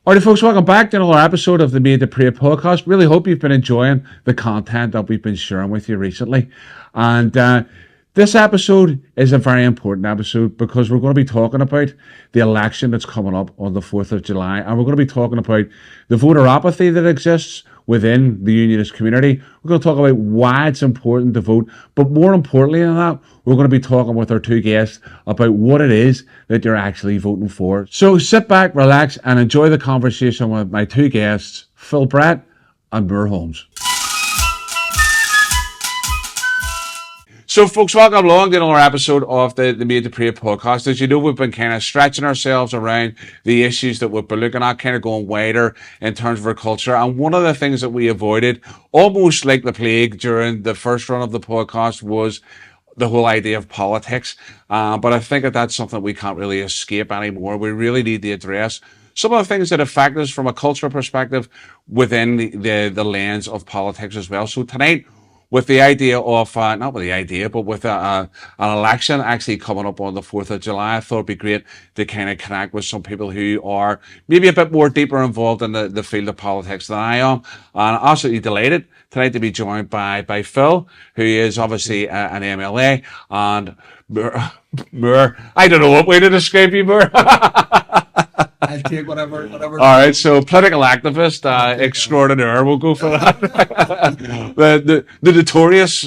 All right, folks, welcome back to another episode of the Made to Pray podcast. Really hope you've been enjoying the content that we've been sharing with you recently. And this episode is a very important episode because we're going to be talking about the election that's coming up on the 4th of July. And we're going to be talking about the voter apathy that exists within the unionist community. We're going to talk about why it's important to vote. But more importantly than that, we're going to be talking with our two guests about what it is that you're actually voting for. So sit back, relax, and enjoy the conversation with my two guests, Phil Brett and Moore Holmes. So, folks, welcome along to another episode of the Made to Pray podcast. As you know, we've been kind of stretching ourselves around the issues that we've been looking at, kind of going wider in terms of our culture. And one of the things that we avoided, almost like the plague during the first run of the podcast, was the whole idea of politics. But I think that that's something we can't really escape anymore. We really need to address some of the things that affect us from a cultural perspective within the lens of politics as well. So tonight, with the idea of, not with the idea, but with an election actually coming up on the 4th of July, I thought it'd be great to kind of connect with some people who are maybe a bit more deeper involved in the field of politics than I am. And I'm absolutely delighted tonight to be joined by Phil, who is obviously an MLA, and Moore, I don't know what way to describe you, Moore. I'll take whatever. All right, so political activist extraordinaire. We'll go for that. the notorious.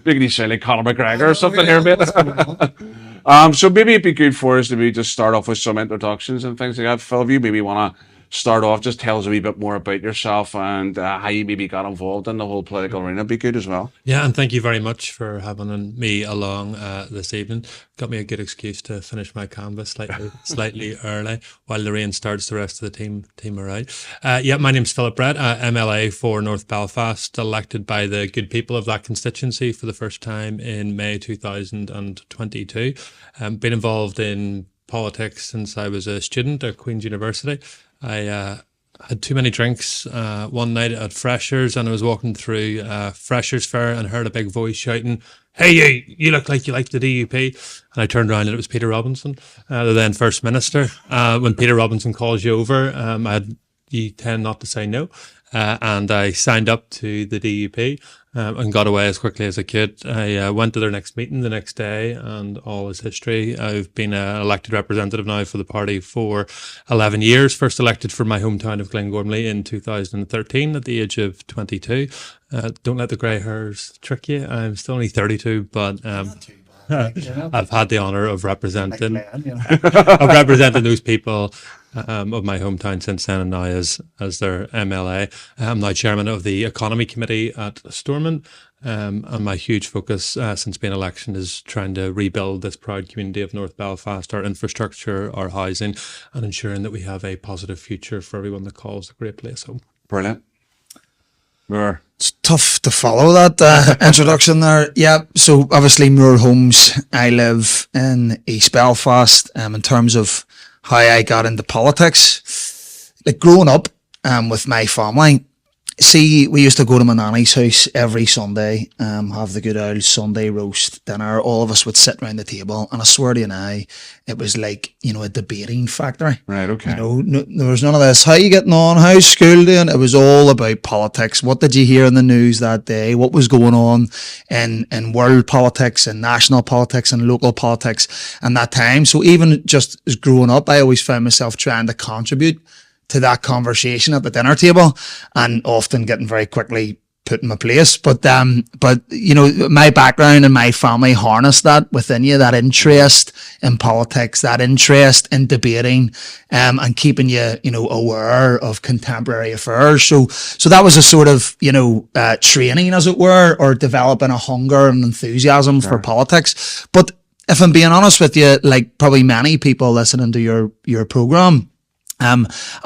Making you sound like Conor McGregor or something here, mate. So maybe it'd be good for us to maybe just start off with some introductions and things like that. Phil, if you maybe want to start off, just tell us a wee bit more about yourself and how you maybe got involved in the whole political arena. It'd be good as well. Yeah, and thank you very much for having me along this evening. Got me a good excuse to finish my canvas slightly early while the rain starts. The rest of the team are out. Yeah, my name's Phil Brett, MLA for North Belfast, elected by the good people of that constituency for the first time in May 2022. Been involved in politics since I was a student at Queen's University. I had too many drinks one night at Freshers, and I was walking through Freshers Fair and heard a big voice shouting, "Hey, you look like you like the DUP." And I turned around and it was Peter Robinson, the then First Minister. When Peter Robinson calls you over, you tend not to say no. And I signed up to the DUP and got away as quickly as I could. I went to their next meeting the next day, and all is history. I've been an elected representative now for the party for 11 years. First elected for my hometown of Glengormley in 2013 at the age of 22. Don't let the grey hairs trick you. I'm still only 32, but I've had the honour of representing those people of my hometown since then, and now as their MLA. I'm now chairman of the Economy Committee at Stormont, and my huge focus since being election is trying to rebuild this proud community of North Belfast, our infrastructure, our housing, and ensuring that we have a positive future for everyone that calls a great place home. Brilliant. Moore. It's tough to follow that introduction there. Yeah, so obviously Moore Holmes. I live in East Belfast. In terms of how I got into politics, like growing up with my family, see, we used to go to my nanny's house every Sunday, have the good old Sunday roast dinner. All of us would sit around the table, and I swear to you now, it was like, a debating factory. Right, okay. No, there was none of this. How you getting on? How's school doing? It was all about politics. What did you hear in the news that day? What was going on in world politics and national politics and local politics and that time? So even just as growing up, I always found myself trying to contribute to that conversation at the dinner table, and often getting very quickly put in my place. But my background and my family harnessed that within you, that interest in politics, that interest in debating, and keeping you, aware of contemporary affairs. So that was a sort of, training, as it were, or developing a hunger and enthusiasm for politics. But if I'm being honest with you, like probably many people listening to your program, I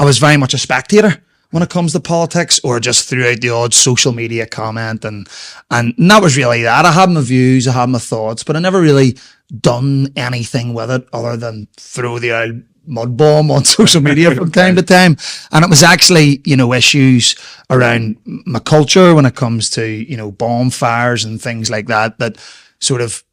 was very much a spectator when it comes to politics, or just threw out the odd social media comment, and that was really that. I had my views, I had my thoughts, but I never really done anything with it other than throw the old mud bomb on social media from time to time. And it was actually, issues around my culture when it comes to, bonfires and things like that, that sort of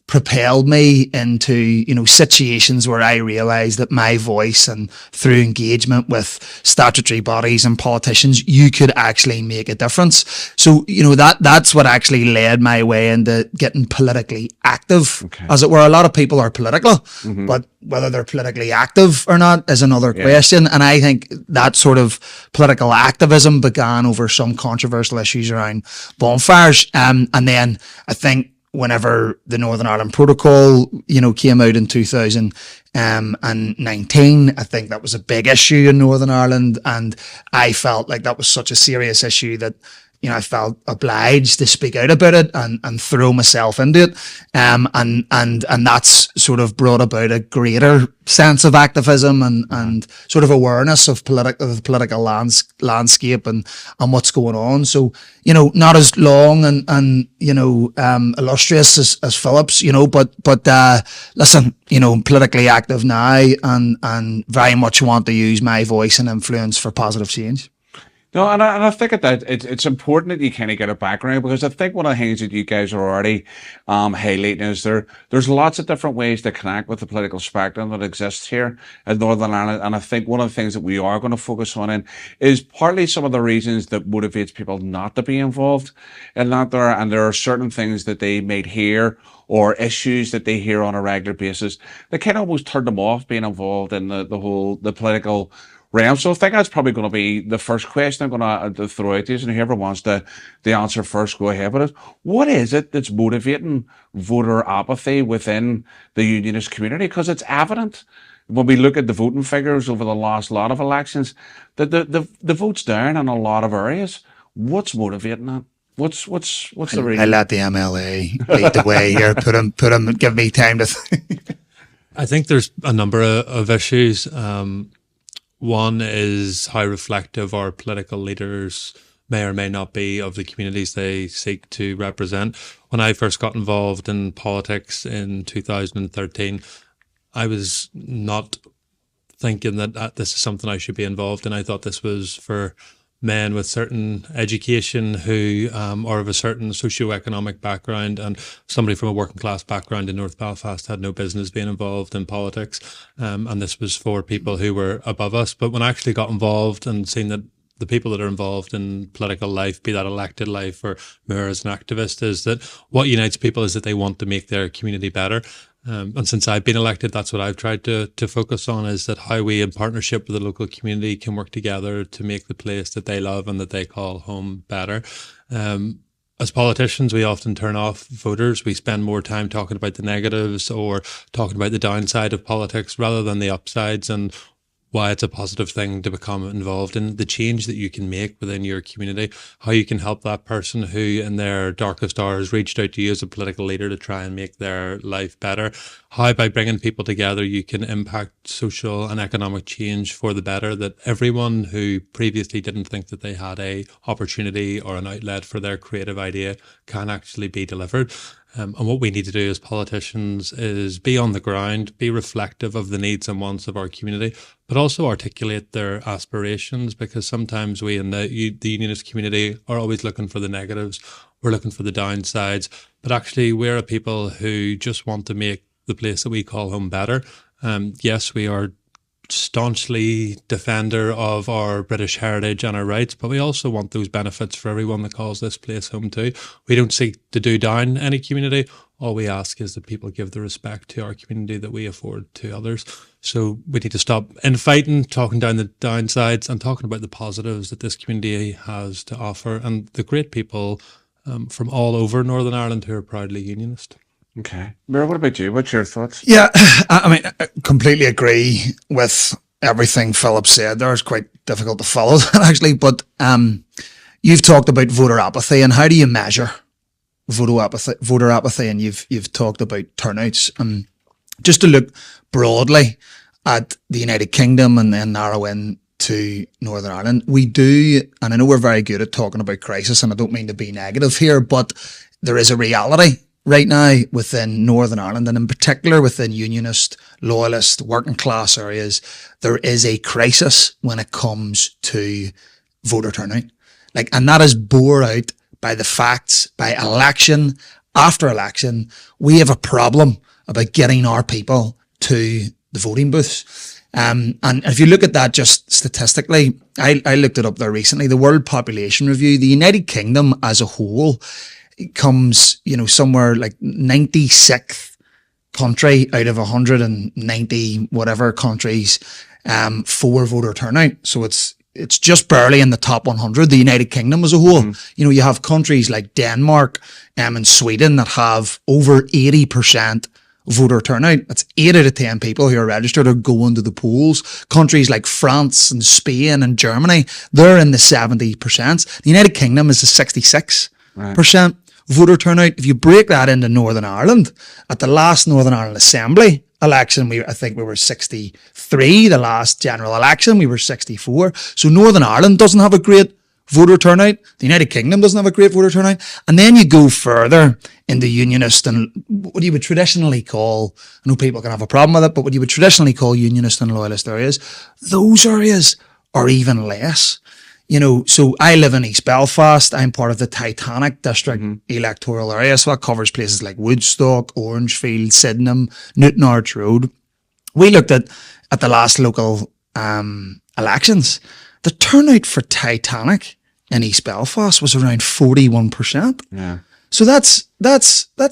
propelled me into, you know, situations where I realized that my voice, and through engagement with statutory bodies and politicians, you could actually make a difference. So, you know, that's what actually led my way into getting politically active, as it were. A lot of people are political, but whether they're politically active or not is another question. And I think that sort of political activism began over some controversial issues around bonfires. And then I think whenever the Northern Ireland Protocol, you know, came out in 2019, I think that was a big issue in Northern Ireland, and I felt like that was such a serious issue that, you know, I felt obliged to speak out about it and throw myself into it. And that's sort of brought about a greater sense of activism and sort of awareness of the political landscape and what's going on. So, you know, not as long and you know, illustrious as Philip's, you know, but listen, you know, politically active now and very much want to use my voice and influence for positive change. No, and I think that it's important that you kind of get a background, because I think one of the things that you guys are already highlighting is there's lots of different ways to connect with the political spectrum that exists here in Northern Ireland. And I think one of the things that we are going to focus on is partly some of the reasons that motivates people not to be involved in that there. And there are certain things that they might hear or issues that they hear on a regular basis that kind of almost turn them off being involved in the political realm. So I think that's probably going to be the first question I'm going to throw at you, and whoever wants to answer first, go ahead with it. What is it that's motivating voter apathy within the unionist community? Because it's evident when we look at the voting figures over the last lot of elections that the vote's down in a lot of areas. What's motivating that? What's the reason? I let the MLA lead the way here. Put him, give me time to think. I think there's a number of issues. One is how reflective our political leaders may or may not be of the communities they seek to represent. When I first got involved in politics in 2013, I was not thinking that this is something I should be involved in. I thought this was for men with certain education who are of a certain socioeconomic background, and somebody from a working class background in North Belfast had no business being involved in politics. And this was for people who were above us. But when I actually got involved and seen that the people that are involved in political life, be that elected life or more as an activist, is that what unites people is that they want to make their community better. And since I've been elected, that's what I've tried to focus on, is that how we, in partnership with the local community, can work together to make the place that they love and that they call home better. As politicians, we often turn off voters. We spend more time talking about the negatives or talking about the downside of politics rather than the upsides, and why it's a positive thing to become involved in, the change that you can make within your community, how you can help that person who in their darkest hours reached out to you as a political leader to try and make their life better, how by bringing people together you can impact social and economic change for the better, that everyone who previously didn't think that they had a opportunity or an outlet for their creative idea can actually be delivered. And what we need to do as politicians is be on the ground, be reflective of the needs and wants of our community, but also articulate their aspirations, because sometimes we in the unionist community are always looking for the negatives. We're looking for the downsides, but actually we're a people who just want to make the place that we call home better. Yes, we are staunchly defender of our British heritage and our rights, but we also want those benefits for everyone that calls this place home too. We don't seek to do down any community. All we ask is that people give the respect to our community that we afford to others. So we need to stop infighting, talking down the downsides, and talking about the positives that this community has to offer, and the great people from all over Northern Ireland who are proudly unionist. Okay. Mira, what about you? What's your thoughts? Yeah, I mean, I completely agree with everything Philip said there. It's quite difficult to follow that, actually. But you've talked about voter apathy, and how do you measure voter apathy? And you've talked about turnouts. Just to look broadly at the United Kingdom and then narrow in to Northern Ireland, we do, and I know we're very good at talking about crisis, and I don't mean to be negative here, but there is a reality right now within Northern Ireland, and in particular within unionist, loyalist, working class areas. There is a crisis when it comes to voter turnout. And that is bore out by the facts, by election after election, we have a problem about getting our people to the voting booths. And if you look at that just statistically, I looked it up there recently, the World Population Review, the United Kingdom as a whole comes, somewhere like 96th country out of 190 whatever countries, for voter turnout. So it's just barely in the top 100, the United Kingdom as a whole. You have countries like Denmark, and Sweden that have over 80% voter turnout. That's 8 out of 10 people who are registered are going to the polls. Countries like France and Spain and Germany, they're in the 70%. The United Kingdom is a 66% voter turnout. If you break that into Northern Ireland, at the last Northern Ireland Assembly election, I think we were 63. The last general election, we were 64. So Northern Ireland doesn't have a great voter turnout. The United Kingdom doesn't have a great voter turnout. And then you go further in the unionist and what you would traditionally call, I know people can have a problem with it, but what you would traditionally call unionist and loyalist areas, those areas are even less. So I live in East Belfast. I'm part of the Titanic district electoral area. So that covers places like Woodstock, Orangefield, Sydenham, Newton Arch Road. We looked at the last local elections. The turnout for Titanic in East Belfast was around 41%. Yeah. So that's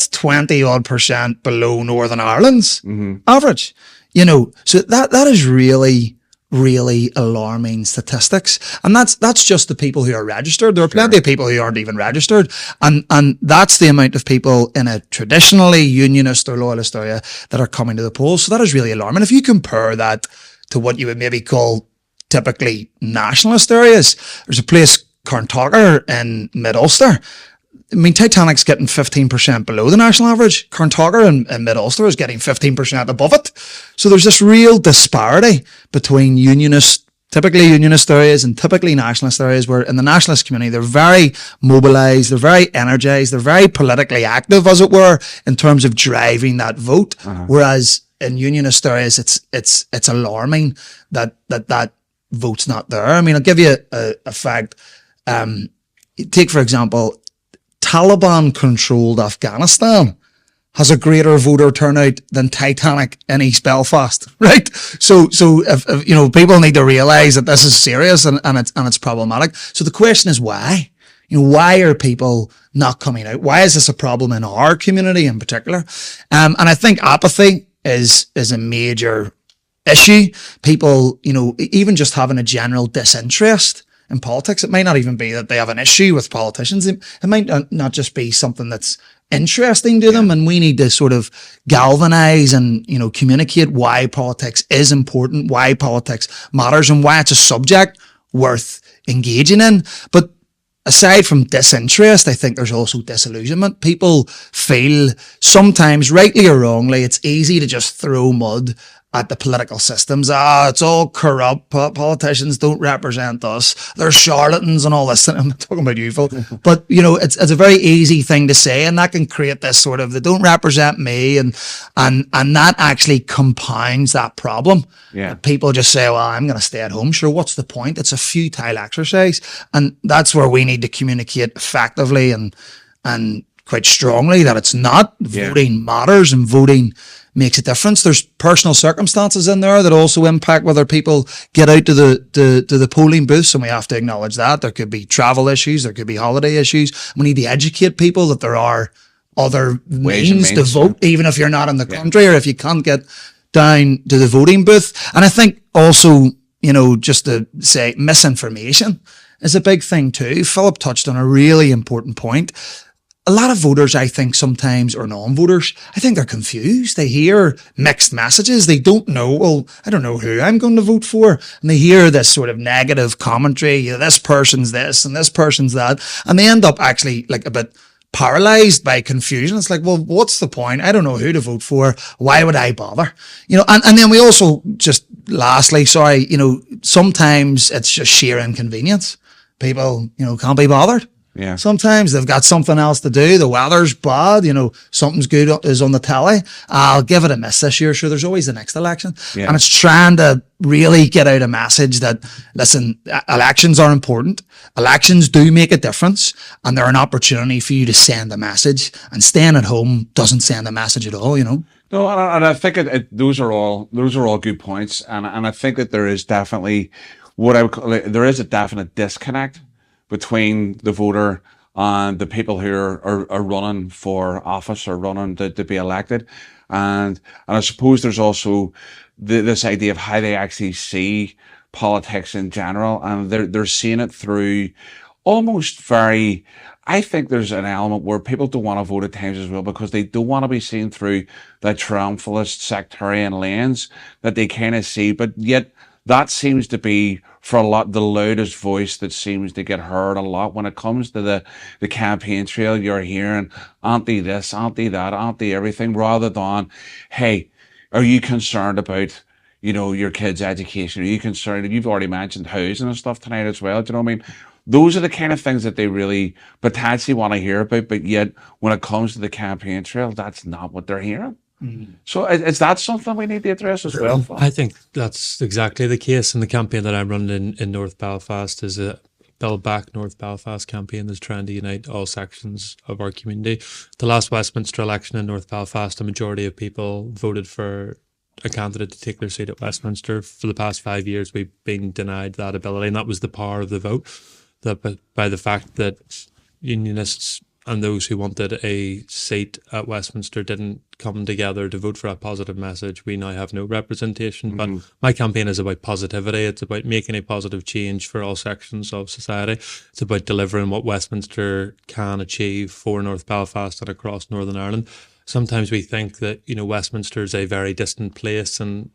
20 odd % below Northern Ireland's average. So that is really, really alarming statistics. And that's just the people who are registered. There are plenty of people who aren't even registered. And that's the amount of people in a traditionally unionist or loyalist area that are coming to the polls. So that is really alarming. If you compare that to what you would maybe call typically nationalist areas, there's a place, Carntogher in Mid-Ulster. I mean, Titanic's getting 15% below the national average. Carntogher in Mid-Ulster is getting 15% above it. So there's this real disparity between typically unionist areas and typically nationalist areas, where in the nationalist community, they're very mobilised, they're very energised, they're very politically active, as it were, in terms of driving that vote. Whereas in unionist areas, it's alarming that vote's not there. I mean, I'll give you a fact. Take, for example, Taliban-controlled Afghanistan has a greater voter turnout than Titanic in East Belfast, right? So if people need to realise that this is serious and it's problematic. So the question is why? Why are people not coming out? Why is this a problem in our community in particular? And I think apathy is a major issue. People, even just having a general disinterest in politics. It might not even be that they have an issue with politicians. It might not just be something that's interesting to them, and we need to sort of galvanize and, communicate why politics is important, why politics matters, and why it's a subject worth engaging in. But aside from disinterest, I think there's also disillusionment. People feel sometimes, rightly or wrongly, it's easy to just throw mud at the political systems. It's all corrupt. Politicians don't represent us. They're charlatans and all this. I'm not talking about you, Phil. But, it's a very easy thing to say, and that can create this sort of, they don't represent me, and that actually compounds that problem. Yeah. People just say, well, I'm going to stay at home. Sure, what's the point? It's a futile exercise. And that's where we need to communicate effectively and quite strongly that it's not. Voting matters, and voting makes a difference. There's personal circumstances in there that also impact whether people get out to the polling booths, and we have to acknowledge that. There could be travel issues, there could be holiday issues. We need to educate people that there are other means to vote, even if you're not in the country, or if you can't get down to the voting booth. And I think also, just to say, misinformation is a big thing too. Philip touched on a really important point. A lot of voters, I think sometimes, or non-voters, I think they're confused. They hear mixed messages. They don't know, well, I don't know who I'm going to vote for. And they hear this sort of negative commentary, this person's this and this person's that. And they end up actually like a bit paralyzed by confusion. It's like, well, what's the point? I don't know who to vote for. Why would I bother? And then we also just lastly, sometimes it's just sheer inconvenience. People, can't be bothered. Yeah. Sometimes they've got something else to do. The weather's bad, something's good is on the telly. I'll give it a miss this year. Sure, there's always the next election. Yeah. And it's trying to really get out a message that, listen, elections are important. Elections do make a difference, and they're an opportunity for you to send a message. And staying at home doesn't send a message at all, No, and I think those are all good points, and I think that there is definitely what I would call there is a definite disconnect between the voter and the people who are running for office or running to be elected, and I suppose there's also this idea of how they actually see politics in general, and they're seeing it through almost very. I think there's an element where people don't want to vote at times as well because they don't want to be seen through the triumphalist sectarian lens that they kind of see, but yet that seems to be for a lot the loudest voice that seems to get heard a lot when it comes to the campaign trail. You're hearing anti this, anti that, anti everything, rather than, hey, are you concerned about your kids' education? Are you concerned? You've already mentioned housing and stuff tonight as well. Do you know what I mean? Those are the kind of things that they really potentially want to hear about, but yet when it comes to the campaign trail, that's not what they're hearing. Mm-hmm. So is that something we need to address as well? I think that's exactly the case. And the campaign that I'm running in North Belfast is a Build Back North Belfast campaign that's trying to unite all sections of our community. The last Westminster election in North Belfast, a majority of people voted for a candidate to take their seat at Westminster. For the past 5 years, we've been denied that ability, and that was the power of the vote. By the fact that unionists and those who wanted a seat at Westminster didn't come together to vote for a positive message, we now have no representation. Mm-hmm. But my campaign is about positivity. It's about making a positive change for all sections of society. It's about delivering what Westminster can achieve for North Belfast and across Northern Ireland. Sometimes we think that, Westminster is a very distant place and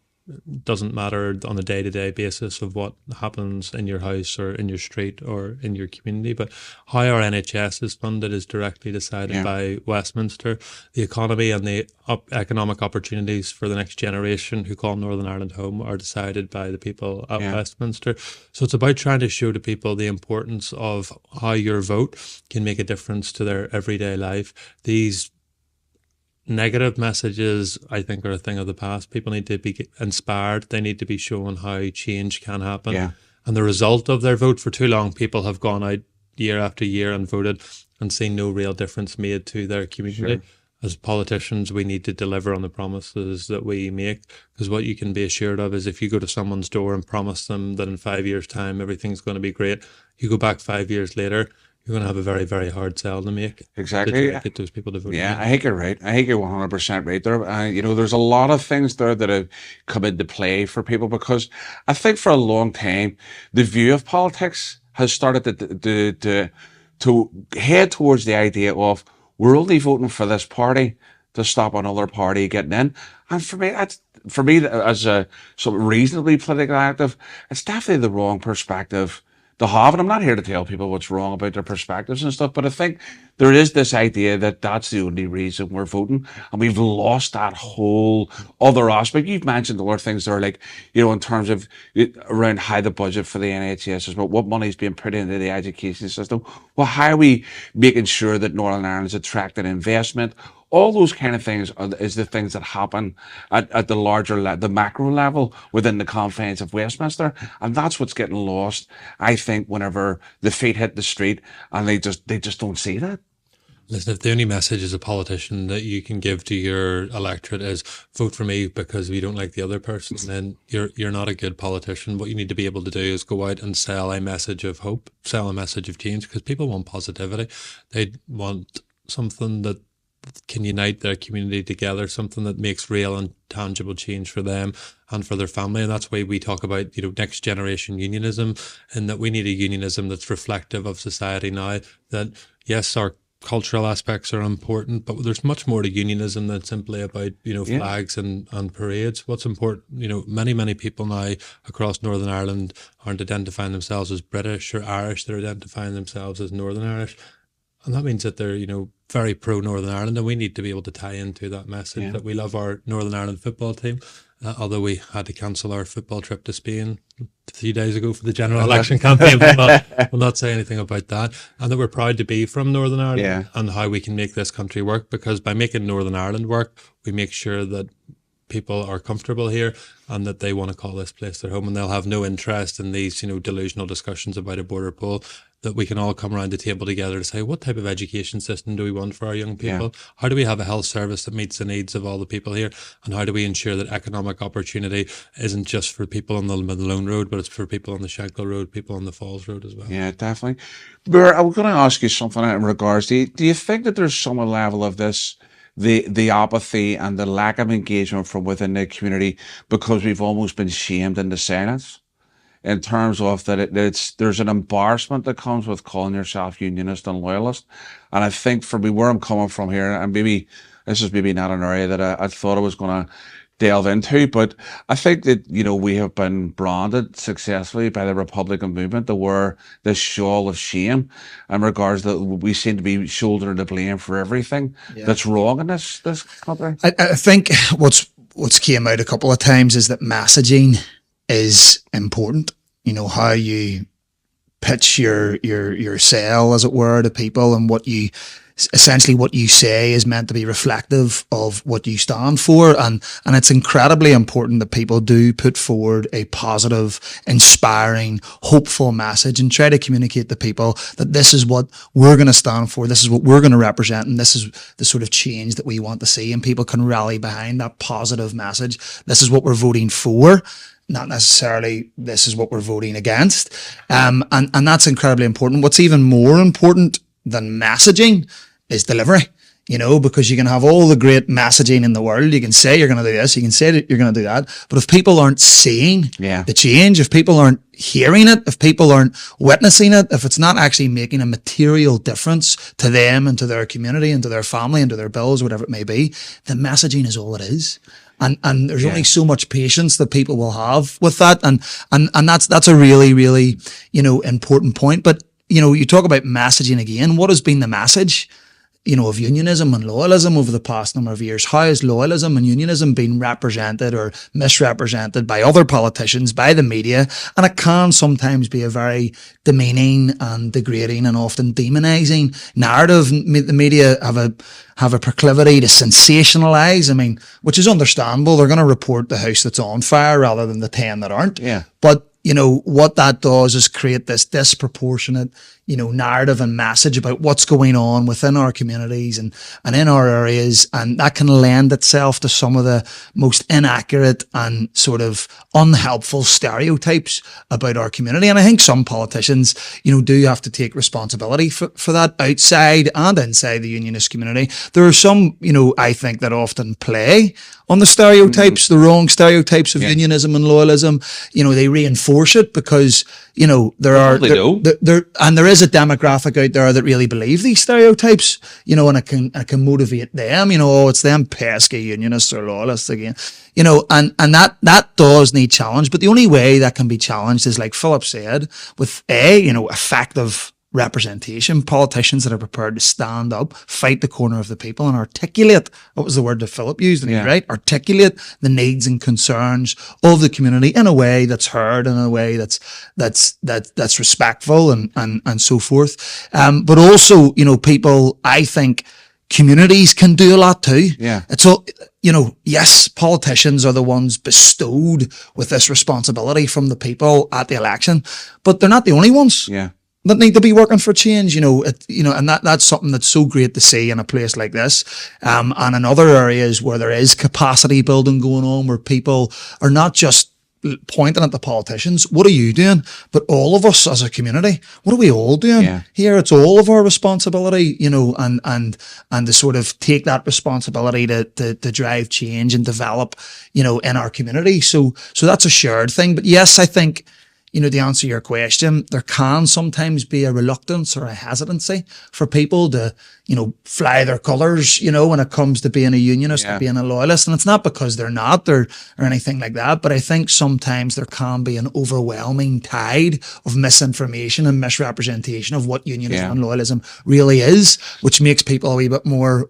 doesn't matter on a day-to-day basis of what happens in your house or in your street or in your community. But how our NHS is funded is directly decided by Westminster. The economy and the economic opportunities for the next generation who call Northern Ireland home are decided by the people at Westminster. So it's about trying to show to people the importance of how your vote can make a difference to their everyday life. These negative messages, I think, are a thing of the past. People need to be inspired. They need to be shown how change can happen. Yeah. And the result of their vote, for too long, people have gone out year after year and voted and seen no real difference made to their community. Sure. As politicians, we need to deliver on the promises that we make, because what you can be assured of is if you go to someone's door and promise them that in 5 years' time everything's going to be great, you go back 5 years later, you're going to have a very, very hard sell to make. Exactly. To get those people to vote. Yeah, I think you're right. I think you're 100% right there. There's a lot of things there that have come into play for people, because I think for a long time, the view of politics has started to head towards the idea of we're only voting for this party to stop another party getting in. And for me, as a sort of reasonably political active, it's definitely the wrong perspective to have. And I'm not here to tell people what's wrong about their perspectives and stuff, but I think there is this idea that that's the only reason we're voting, and we've lost that whole other aspect. You've mentioned other things there, like, in terms of around how the budget for the NHS is, what money is being put into the education system. Well, how are we making sure that Northern Ireland is attracting investment? All those kind of things is the things that happen at the larger, the macro level within the confines of Westminster. And that's what's getting lost, I think, whenever the feet hit the street and they just don't see that. Listen, if the only message as a politician that you can give to your electorate is vote for me because we don't like the other person, then you're not a good politician. What you need to be able to do is go out and sell a message of hope, sell a message of change, because people want positivity. They want something that can unite their community together, something that makes real and tangible change for them and for their family. And that's why we talk about, next generation unionism, and that we need a unionism that's reflective of society now. That, yes, our cultural aspects are important, but there's much more to unionism than simply about, flags and parades. What's important, many people now across Northern Ireland aren't identifying themselves as British or Irish. They're identifying themselves as Northern Irish. And that means that they're, very pro Northern Ireland, and we need to be able to tie into that message that we love our Northern Ireland football team. Although we had to cancel our football trip to Spain a few days ago for the general election campaign, we'll not say anything about that. And that we're proud to be from Northern Ireland and how we can make this country work, because by making Northern Ireland work, we make sure that people are comfortable here and that they want to call this place their home, and they'll have no interest in these, delusional discussions about a border poll. That we can all come around the table together to say, what type of education system do we want for our young people? How do we have a health service that meets the needs of all the people here? And how do we ensure that economic opportunity isn't just for people on the Malone Road, but it's for people on the Shankill Road, people on the Falls Road as well? Yeah, definitely. But I was going to ask you something in regards to, do you think that there's some level of this, the apathy and the lack of engagement from within the community because we've almost been shamed into silence? In terms of that, there's an embarrassment that comes with calling yourself unionist and loyalist. And I think for me, where I'm coming from here, and maybe this is maybe not an area that I thought I was going to delve into, but I think that, we have been branded successfully by the Republican movement to wear this shawl of shame in regards that we seem to be shouldering the blame for everything that's wrong in this country. I think what's came out a couple of times is that messaging is important. How you pitch your sell, as it were, to people, and what you say is meant to be reflective of what you stand for. And it's incredibly important that people do put forward a positive, inspiring, hopeful message and try to communicate to people that this is what we're going to stand for, this is what we're going to represent, and this is the sort of change that we want to see. And people can rally behind that positive message. This is what we're voting for, not necessarily this is what we're voting against. And that's incredibly important. What's even more important than messaging is delivery, because you can have all the great messaging in the world. You can say you're going to do this, you can say that you're going to do that. But if people aren't seeing the change, if people aren't hearing it, if people aren't witnessing it, if it's not actually making a material difference to them and to their community and to their family and to their bills, whatever it may be, the messaging is all it is. And there's only so much patience that people will have with that. And that's a really, really, important point. But, you talk about messaging again. What has been the message, of unionism and loyalism over the past number of years? How has loyalism and unionism been represented or misrepresented by other politicians, by the media? And it can sometimes be a very demeaning and degrading and often demonizing narrative. The media have a proclivity to sensationalize. Which is understandable. They're going to report the house that's on fire rather than the 10 that aren't. Yeah. But what that does is create this disproportionate, narrative and message about what's going on within our communities and in our areas. And that can lend itself to some of the most inaccurate and sort of unhelpful stereotypes about our community. And I think some politicians, do have to take responsibility for that outside and inside the unionist community. There are some, I think that often play on the stereotypes, the wrong stereotypes of unionism and loyalism. They reinforce it because, there is a demographic out there that really believe these stereotypes, and it can motivate them, it's them pesky unionists or loyalists again, and that does need challenge. But the only way that can be challenged is, like Philip said, with effective representation, politicians that are prepared to stand up, fight the corner of the people, and articulate, what was the word that Philip used, right? Articulate the needs and concerns of the community in a way that's heard, in a way that's respectful and so forth. But also, people, I think communities can do a lot too. Yeah. It's all, yes, politicians are the ones bestowed with this responsibility from the people at the election, but they're not the only ones. Yeah. That need to be working for change, and that's something that's so great to see in a place like this, and in other areas where there is capacity building going on, where people are not just pointing at the politicians. What are you doing? But all of us as a community, what are we all doing here? It's all of our responsibility, and to sort of take that responsibility to drive change and develop, in our community. So that's a shared thing. But yes, I think, to answer your question, there can sometimes be a reluctance or a hesitancy for people to, fly their colours, when it comes to being a unionist or being a loyalist. And it's not because they're not or anything like that, but I think sometimes there can be an overwhelming tide of misinformation and misrepresentation of what unionism and loyalism really is, which makes people a wee bit more,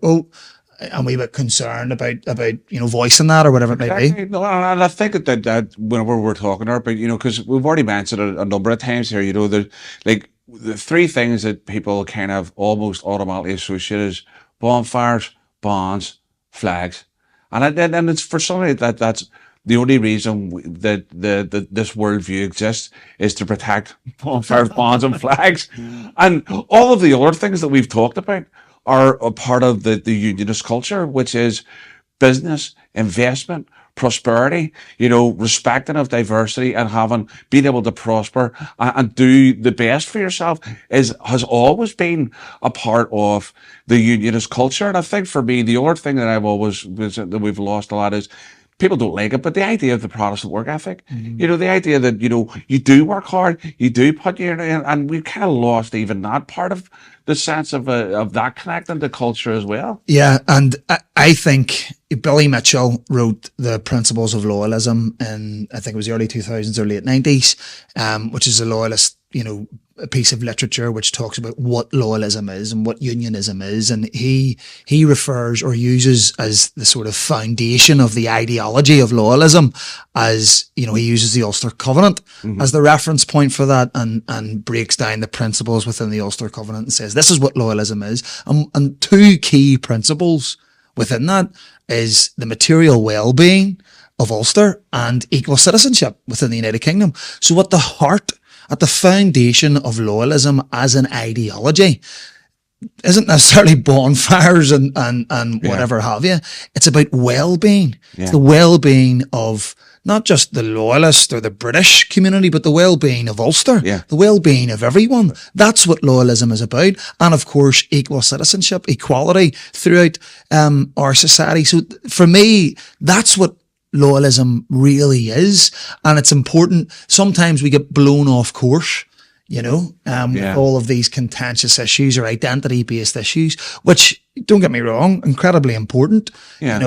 a wee bit concerned about voicing that or whatever it may be. No, and I think that whenever we're talking about, because we've already mentioned it a number of times here, there's like the three things that people kind of almost automatically associate is bonfires, bonds, flags, and it's for somebody that's the only reason that this worldview exists is to protect bonfires, bonds, and flags, and all of the other things that we've talked about are a part of the unionist culture, which is business, investment, prosperity, respecting of diversity and being able to prosper and do the best for yourself has always been a part of the unionist culture. And I think for me, the other thing that that we've lost a lot is people don't like it, but the idea of the Protestant work ethic, the idea that, you do work hard, you do put your in, and we've kind of lost even that part of the sense of that connecting to culture as well. Yeah, and I think Billy Mitchell wrote The Principles of Loyalism in, I think it was the early 2000s or late 90s, which is a loyalist, a piece of literature which talks about what loyalism is and what unionism is. And he refers or uses as the sort of foundation of the ideology of loyalism as, he uses the Ulster Covenant as the reference point for that and breaks down the principles within the Ulster Covenant and says, this is what loyalism is. And two key principles within that is the material well-being of Ulster and equal citizenship within the United Kingdom. So at the foundation of loyalism as an ideology isn't necessarily bonfires and whatever have you. It's about well-being. It's the well-being of not just the loyalist or the British community, but the well-being of Ulster, the well-being of everyone. That's what loyalism is about. And of course, equal citizenship, equality throughout our society. So for me, that's what loyalism really is. And it's important. Sometimes we get blown off course, with all of these contentious issues or identity-based issues, which, don't get me wrong, incredibly important. I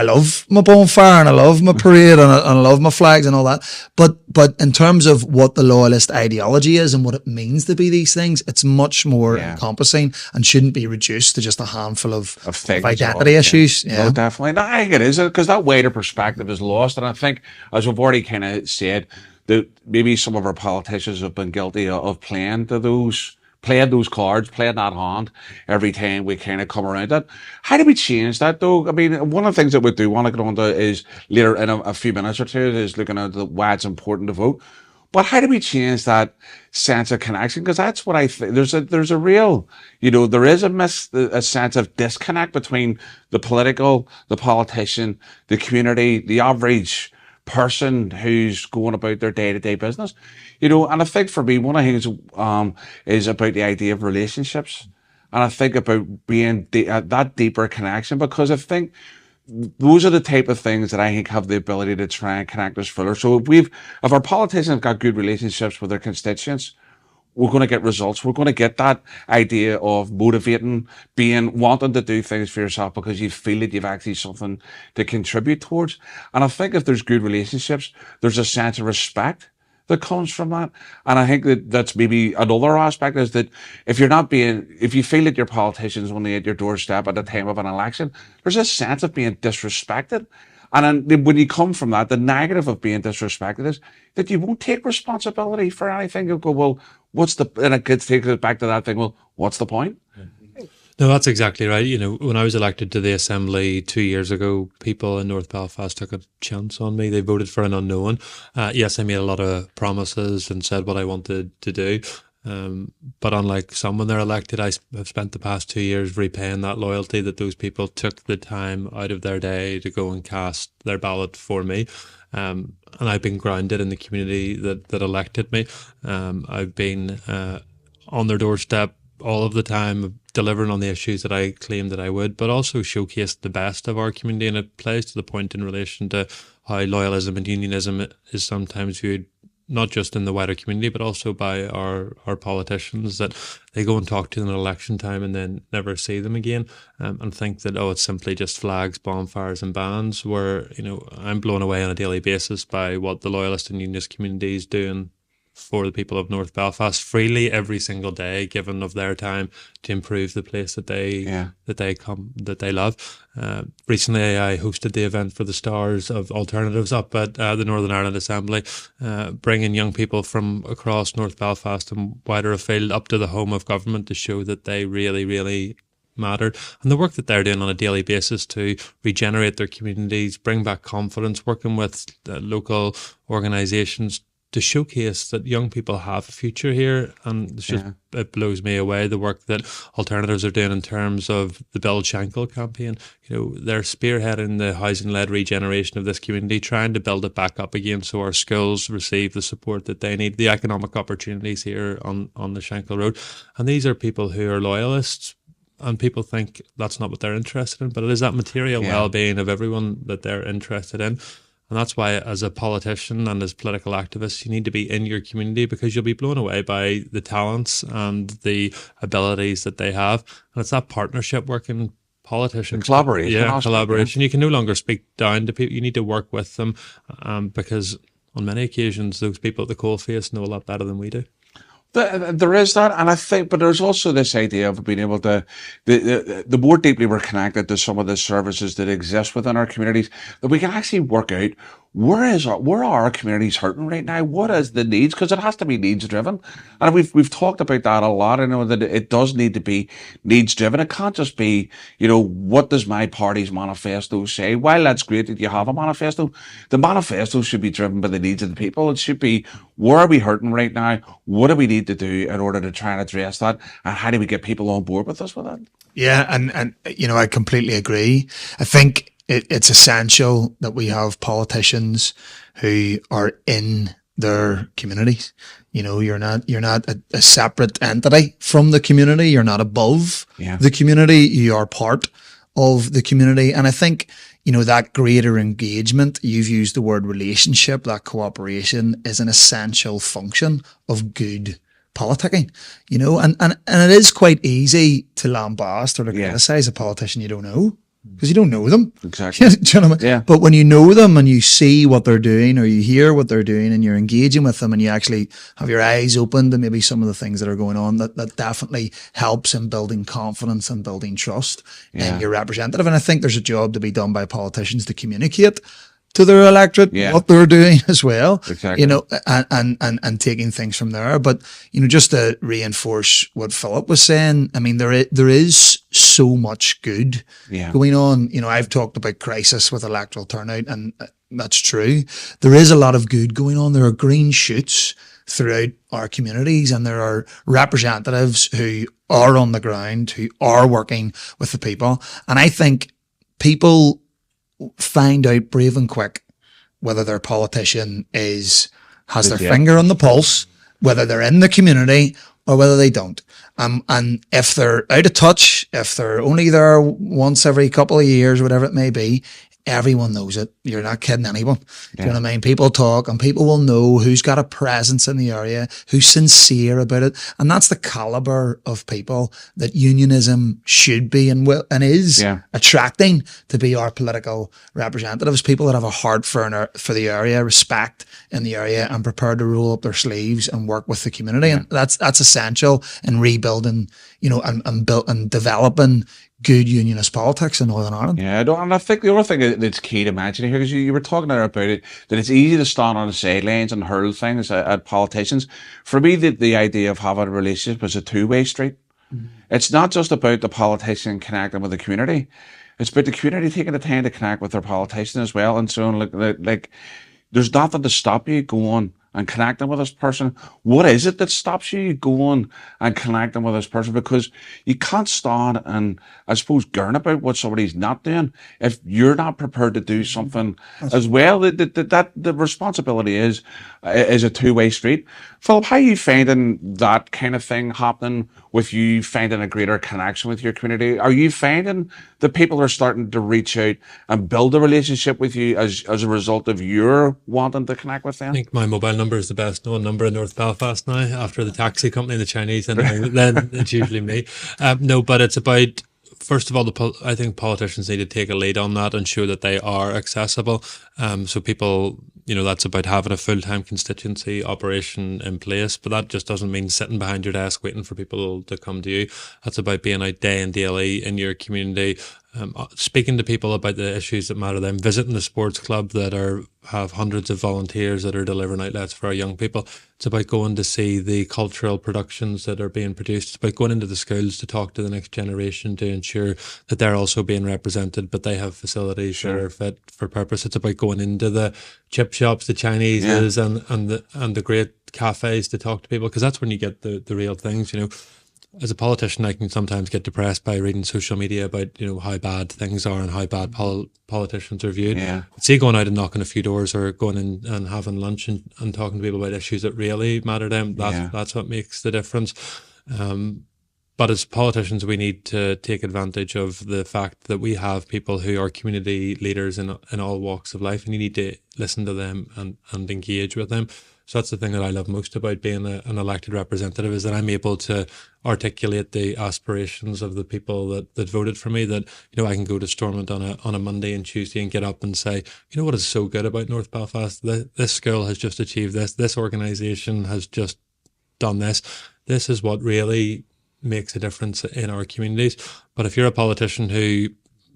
love my bonfire and I love my parade and I love my flags and all that. But in terms of what the loyalist ideology is and what it means to be these things, it's much more encompassing and shouldn't be reduced to just a handful of identity issues. No, definitely. No, I think it is, because that wider perspective is lost. And I think, as we've already kind of said, that maybe some of our politicians have been guilty of playing those cards, playing that hand every time we kind of come around it. How do we change that, though? I mean, one of the things that we do want to get on to is later in a few minutes or two is looking at why it's important to vote. But how do we change that sense of connection? Because that's what I think. There's a real, there is a sense of disconnect between the politician, the community, the average person who's going about their day-to-day business, and I think for me, one of the things is about the idea of relationships, and I think about being that deeper connection, because I think those are the type of things that I think have the ability to try and connect us further. So if our politicians have got good relationships with their constituents, we're going to get results. We're going to get that idea of motivating, wanting to do things for yourself because you feel that you've actually something to contribute towards. And I think if there's good relationships, there's a sense of respect that comes from that. And I think that's maybe another aspect, is that if you feel that your politician's only at your doorstep at the time of an election, there's a sense of being disrespected. And then when you come from that, the negative of being disrespected is that you won't take responsibility for anything. You'll go, well, and it takes us back to that thing, well, what's the point? No, that's exactly right. When I was elected to the Assembly 2 years ago, people in North Belfast took a chance on me. They voted for an unknown. Yes, I made a lot of promises and said what I wanted to do. But unlike some when they're elected, I have spent the past 2 years repaying that loyalty that those people took the time out of their day to go and cast their ballot for me. And I've been grounded in the community that elected me. I've been on their doorstep all of the time, delivering on the issues that I claimed that I would, but also showcased the best of our community. And it plays to the point in relation to how loyalism and unionism is sometimes viewed not just in the wider community, but also by our politicians, that they go and talk to them at election time and then never see them again, and think that, oh, it's simply just flags, bonfires and bands, where, I'm blown away on a daily basis by what the Loyalist and Unionist community is doing for the people of North Belfast freely every single day, given of their time to improve the place that they love. Recently, I hosted the event for the Stars of Alternatives up at the Northern Ireland Assembly, bringing young people from across North Belfast and wider afield up to the home of government to show that they really, really mattered, and the work that they're doing on a daily basis to regenerate their communities, bring back confidence, working with local organisations to showcase that young people have a future here. And it blows me away, the work that Alternatives are doing in terms of the Build Shankle campaign. They're spearheading the housing-led regeneration of this community, trying to build it back up again so our schools receive the support that they need, the economic opportunities here on the Shankle Road. And these are people who are loyalists, and people think that's not what they're interested in, but it is that material well-being of everyone that they're interested in. And that's why, as a politician and as political activists, you need to be in your community, because you'll be blown away by the talents and the abilities that they have. And it's that partnership working politicians. Collaboration. Yeah, collaboration. You can no longer speak down to people. You need to work with them, because on many occasions, those people at the coalface know a lot better than we do. There is that, and I think, but there's also this idea of being able to, the more deeply we're connected to some of the services that exist within our communities, that we can actually work out where are our communities hurting right now? What is the needs? Because it has to be needs driven, and we've talked about that a lot. I know that it does need to be needs driven. It can't just be, what does my party's manifesto say? While that's great that you have a manifesto, the manifesto should be driven by the needs of the people. It should be, where are we hurting right now? What do we need to do in order to try and address that? And how do we get people on board with us with that? Yeah, and I completely agree. I think it's essential that we have politicians who are in their communities. You're not a separate entity from the community. You're not above the community. You are part of the community. And I think, that greater engagement, you've used the word relationship, that cooperation is an essential function of good politicking, and it is quite easy to lambast or to criticize a politician you don't know, because you don't know them. Exactly. Do you know what I mean? Yeah. But when you know them and you see what they're doing, or you hear what they're doing, and you're engaging with them, and you actually have your eyes open to maybe some of the things that are going on, that definitely helps in building confidence and building trust in your representative. And I think there's a job to be done by politicians to communicate to their electorate what they're doing as well. Exactly. And taking things from there. But, just to reinforce what Philip was saying, I mean, there is so much good going on. I've talked about crisis with electoral turnout, and that's true. There is a lot of good going on. There are green shoots throughout our communities, and there are representatives who are on the ground, who are working with the people. And I think people find out brave and quick whether their politician has their finger on the pulse, whether they're in the community or whether they don't. And if they're out of touch, if they're only there once every couple of years, whatever it may be, everyone knows it. You're not kidding anyone. Do you know what I mean? People talk, and people will know who's got a presence in the area, who's sincere about it. And that's the caliber of people that unionism should be and is attracting to be our political representatives. People that have a heart for the area, respect in the area, and prepared to roll up their sleeves and work with the community. And that's essential in rebuilding, and developing good unionist politics in Northern Ireland. Yeah, and I think the other thing that's key to mention here, because you were talking there about it, that it's easy to stand on the sidelines and hurl things at politicians. For me, the idea of having a relationship is a two-way street. Mm-hmm. It's not just about the politician connecting with the community. It's about the community taking the time to connect with their politician as well. And so, like there's nothing to stop you going and connecting with this person. What is it that stops you going and connecting with this person? Because you can't stand and, I suppose, gurn about what somebody's not doing if you're not prepared to do something as well. That the responsibility is a two-way street. Philip, how are you finding that kind of thing happening with you finding a greater connection with your community? Are you finding that people are starting to reach out and build a relationship with you as a result of your wanting to connect with them? I think my mobile number number is the best known number in North Belfast now, after the taxi company and the Chinese, and then it's usually me. No, but it's about, first of all, I think politicians need to take a lead on that and show that they are accessible. So people, that's about having a full-time constituency operation in place, but that just doesn't mean sitting behind your desk waiting for people to come to you. That's about being out day and daily in your community, speaking to people about the issues that matter to them, visiting the sports club that have hundreds of volunteers that are delivering outlets for our young people. It's about going to see the cultural productions that are being produced. It's about going into the schools to talk to the next generation to ensure that they're also being represented, but they have facilities that are fit for purpose. It's about going into the chip shops, the Chinese's, and the great cafes to talk to people, because that's when you get the real things. As a politician, I can sometimes get depressed by reading social media about, how bad things are and how bad politicians are viewed. Yeah. See, going out and knocking a few doors, or going in and having lunch and talking to people about issues that really matter to them, that's what makes the difference. But as politicians, we need to take advantage of the fact that we have people who are community leaders in all walks of life, and you need to listen to them and engage with them. So that's the thing that I love most about being an elected representative, is that I'm able to articulate the aspirations of the people that voted for me, that, I can go to Stormont on a Monday and Tuesday and get up and say, what is so good about North Belfast? This school has just achieved this. This organisation has just done this. This is what really makes a difference in our communities. But if you're a politician who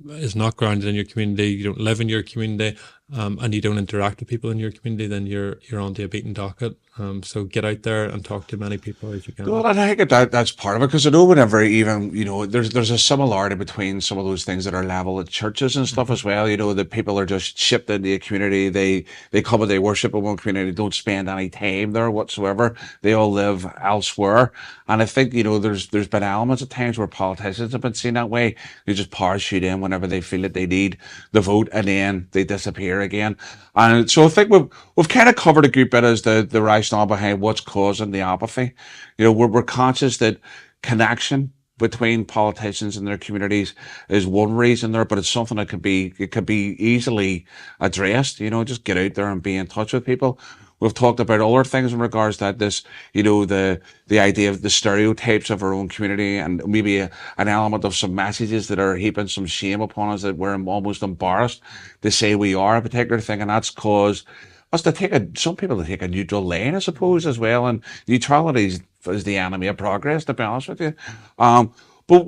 is not grounded in your community, you don't live in your community, and you don't interact with people in your community, then you're onto a beaten docket. So get out there and talk to many people as you can. Well, and I think that's part of it, because I know whenever even, there's a similarity between some of those things that are level at churches and stuff as well. That people are just shipped into a community. They come and they worship in one community, don't spend any time there whatsoever. They all live elsewhere. And I think, there's been elements at times where politicians have been seen that way. They just parachute in whenever they feel that they need the vote, and then they disappear again. And so I think we've kind of covered a good bit as the rationale behind what's causing the apathy. We're conscious that connection between politicians and their communities is one reason there, but it's something that could be easily addressed. Just get out there and be in touch with people. We've talked about other things in regards to this, the idea of the stereotypes of our own community, and maybe an element of some messages that are heaping some shame upon us, that we're almost embarrassed to say we are a particular thing, and that's caused us to some people to take a neutral lane, I suppose, as well. And neutrality is the enemy of progress, to be honest with you. But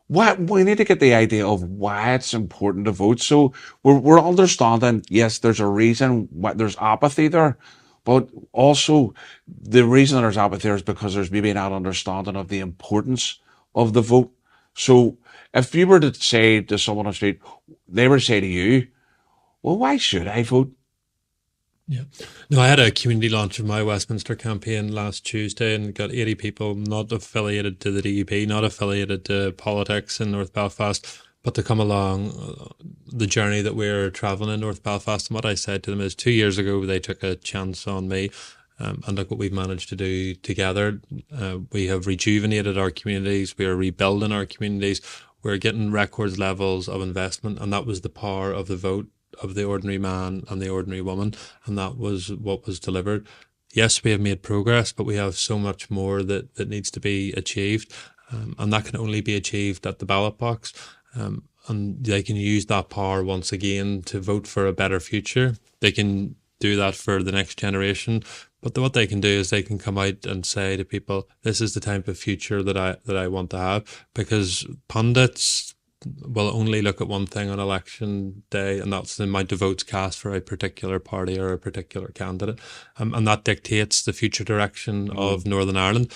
what we need to get the idea of why it's important to vote. So we're understanding, yes, there's a reason why there's apathy there, but also the reason there's apathy there is because there's maybe not understanding of the importance of the vote. So if you were to say to someone on the street, they were to say to you, well, why should I vote? Yeah. No, I had a community launch of my Westminster campaign last Tuesday and got 80 people not affiliated to the DUP, not affiliated to politics in North Belfast, but to come along the journey that we're travelling in North Belfast. And what I said to them is, 2 years ago, they took a chance on me. And look what we've managed to do together. We have rejuvenated our communities. We are rebuilding our communities. We're getting record levels of investment. And that was the power of the vote of the ordinary man and the ordinary woman, and that was what was delivered. Yes, we have made progress, but we have so much more that needs to be achieved, and that can only be achieved at the ballot box, and they can use that power once again to vote for a better future. They can do that for the next generation, but what they can do is they can come out and say to people, this is the type of future that I want to have, because pundits will only look at one thing on election day, and that's the amount of votes cast for a particular party or a particular candidate. And that dictates the future direction of Northern Ireland.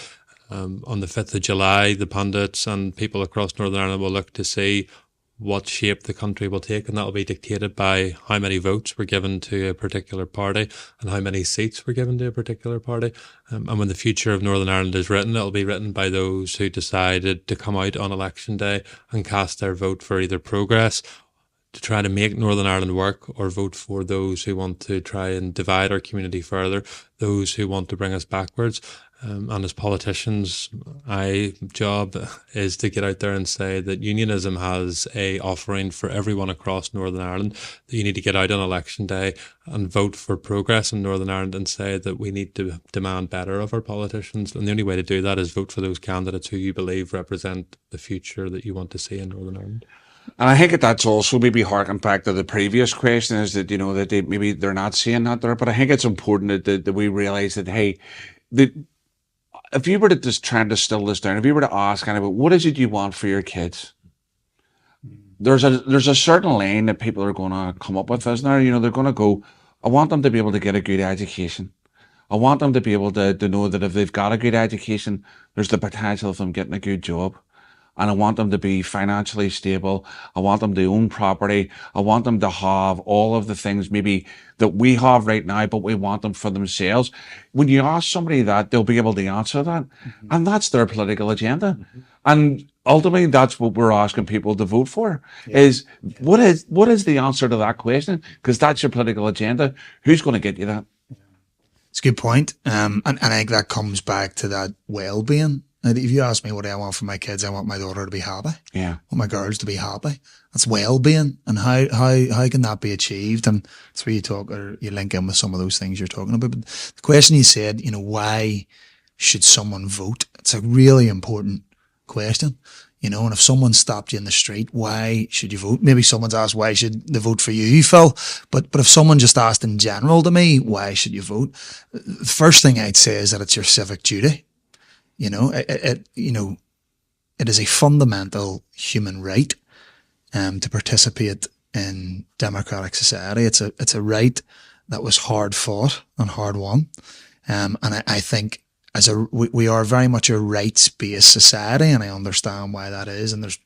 On the 5th of July, the pundits and people across Northern Ireland will look to see what shape the country will take, and that will be dictated by how many votes were given to a particular party and how many seats were given to a particular party. And when the future of Northern Ireland is written, it'll be written by those who decided to come out on election day and cast their vote for either progress, to try to make Northern Ireland work, or vote for those who want to try and divide our community further, those who want to bring us backwards. And as politicians, our job is to get out there and say that unionism has a offering for everyone across Northern Ireland, that you need to get out on election day and vote for progress in Northern Ireland and say that we need to demand better of our politicians. And the only way to do that is vote for those candidates who you believe represent the future that you want to see in Northern Ireland. And I think that that's also maybe harking back to the previous question, is that, that maybe they're not seeing that there, but I think it's important that we realize that, hey, that if you were to just try and distill this down, if you were to ask anybody, what is it you want for your kids? There's a certain line that people are going to come up with, isn't there? They're going to go, I want them to be able to get a good education. I want them to be able to know that if they've got a good education, there's the potential of them getting a good job. And I want them to be financially stable. I want them to own property. I want them to have all of the things maybe that we have right now, but we want them for themselves. When you ask somebody that, they'll be able to answer that. Mm-hmm. And that's their political agenda. Mm-hmm. And ultimately, that's what we're asking people to vote for, is what is the answer to that question? Because that's your political agenda. Who's going to get you that? It's a good point. And I think that comes back to that well-being. And if you ask me what I want for my kids, I want my daughter to be happy. Yeah. I want my girls to be happy. That's well-being. And how can that be achieved? And that's where you link in with some of those things you're talking about. But the question you said, why should someone vote? It's a really important question. And if someone stopped you in the street, why should you vote? Maybe someone's asked, why should they vote for you, Phil? But if someone just asked in general to me, why should you vote? The first thing I'd say is that it's your civic duty. It is a fundamental human right, to participate in democratic society. It's a right that was hard fought and hard won. And I think we are very much a rights-based society, and I understand why that is. And there's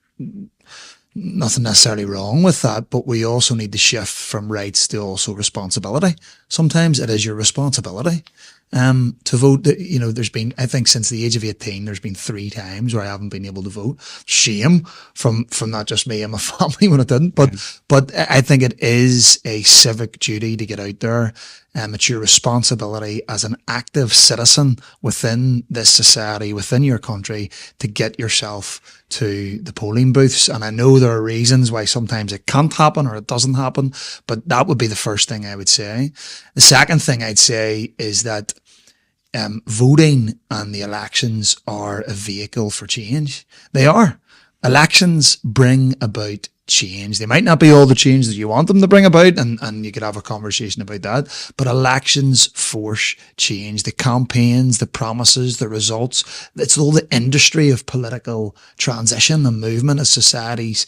nothing necessarily wrong with that, but we also need to shift from rights to also responsibility. Sometimes it is your responsibility to vote. There's been, I think since the age of 18, there's been 3 times where I haven't been able to vote. Shame from not just me and my family when it didn't, but I think it is a civic duty to get out there. It's your responsibility as an active citizen within this society, within your country, to get yourself to the polling booths. And I know there are reasons why sometimes it can't happen or it doesn't happen, but that would be the first thing I would say. The second thing I'd say is that voting and the elections are a vehicle for change. They are. Elections bring about change. They might not be all the change that you want them to bring about, and you could have a conversation about that, but elections force change. The campaigns, the promises, the results, it's all the industry of political transition and movement as societies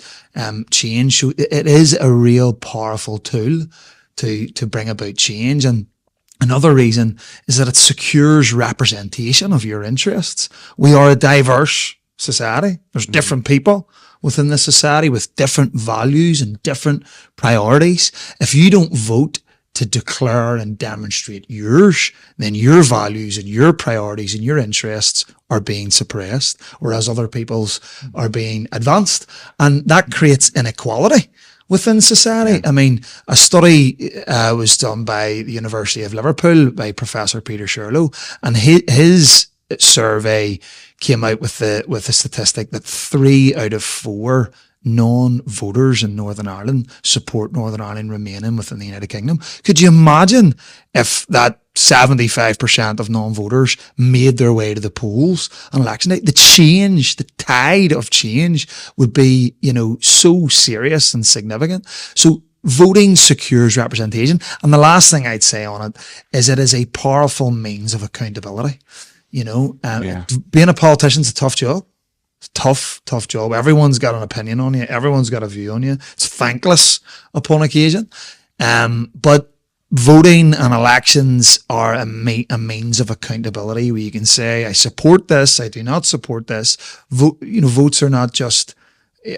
change. So it is a real powerful tool to bring about change. And another reason is that it secures representation of your interests. We are a diverse society. There's different people within the society with different values and different priorities. If you don't vote to declare and demonstrate yours, then your values and your priorities and your interests are being suppressed, whereas other people's are being advanced. And that creates inequality within society. I mean, a study was done by the University of Liverpool by Professor Peter Sherlow, and his survey came out with the statistic that 3 out of 4 non-voters in Northern Ireland support Northern Ireland remaining within the United Kingdom. Could you imagine if that 75% of non-voters made their way to the polls on election day? The tide of change would be, so serious and significant. So voting secures representation. And the last thing I'd say on it is a powerful means of accountability. Being a politician is a tough job. It's a tough job. Everyone's got an opinion on you. Everyone's got a view on you. It's thankless upon occasion. But voting and elections are a means of accountability where you can say, I support this, I do not support this. Votes are not just,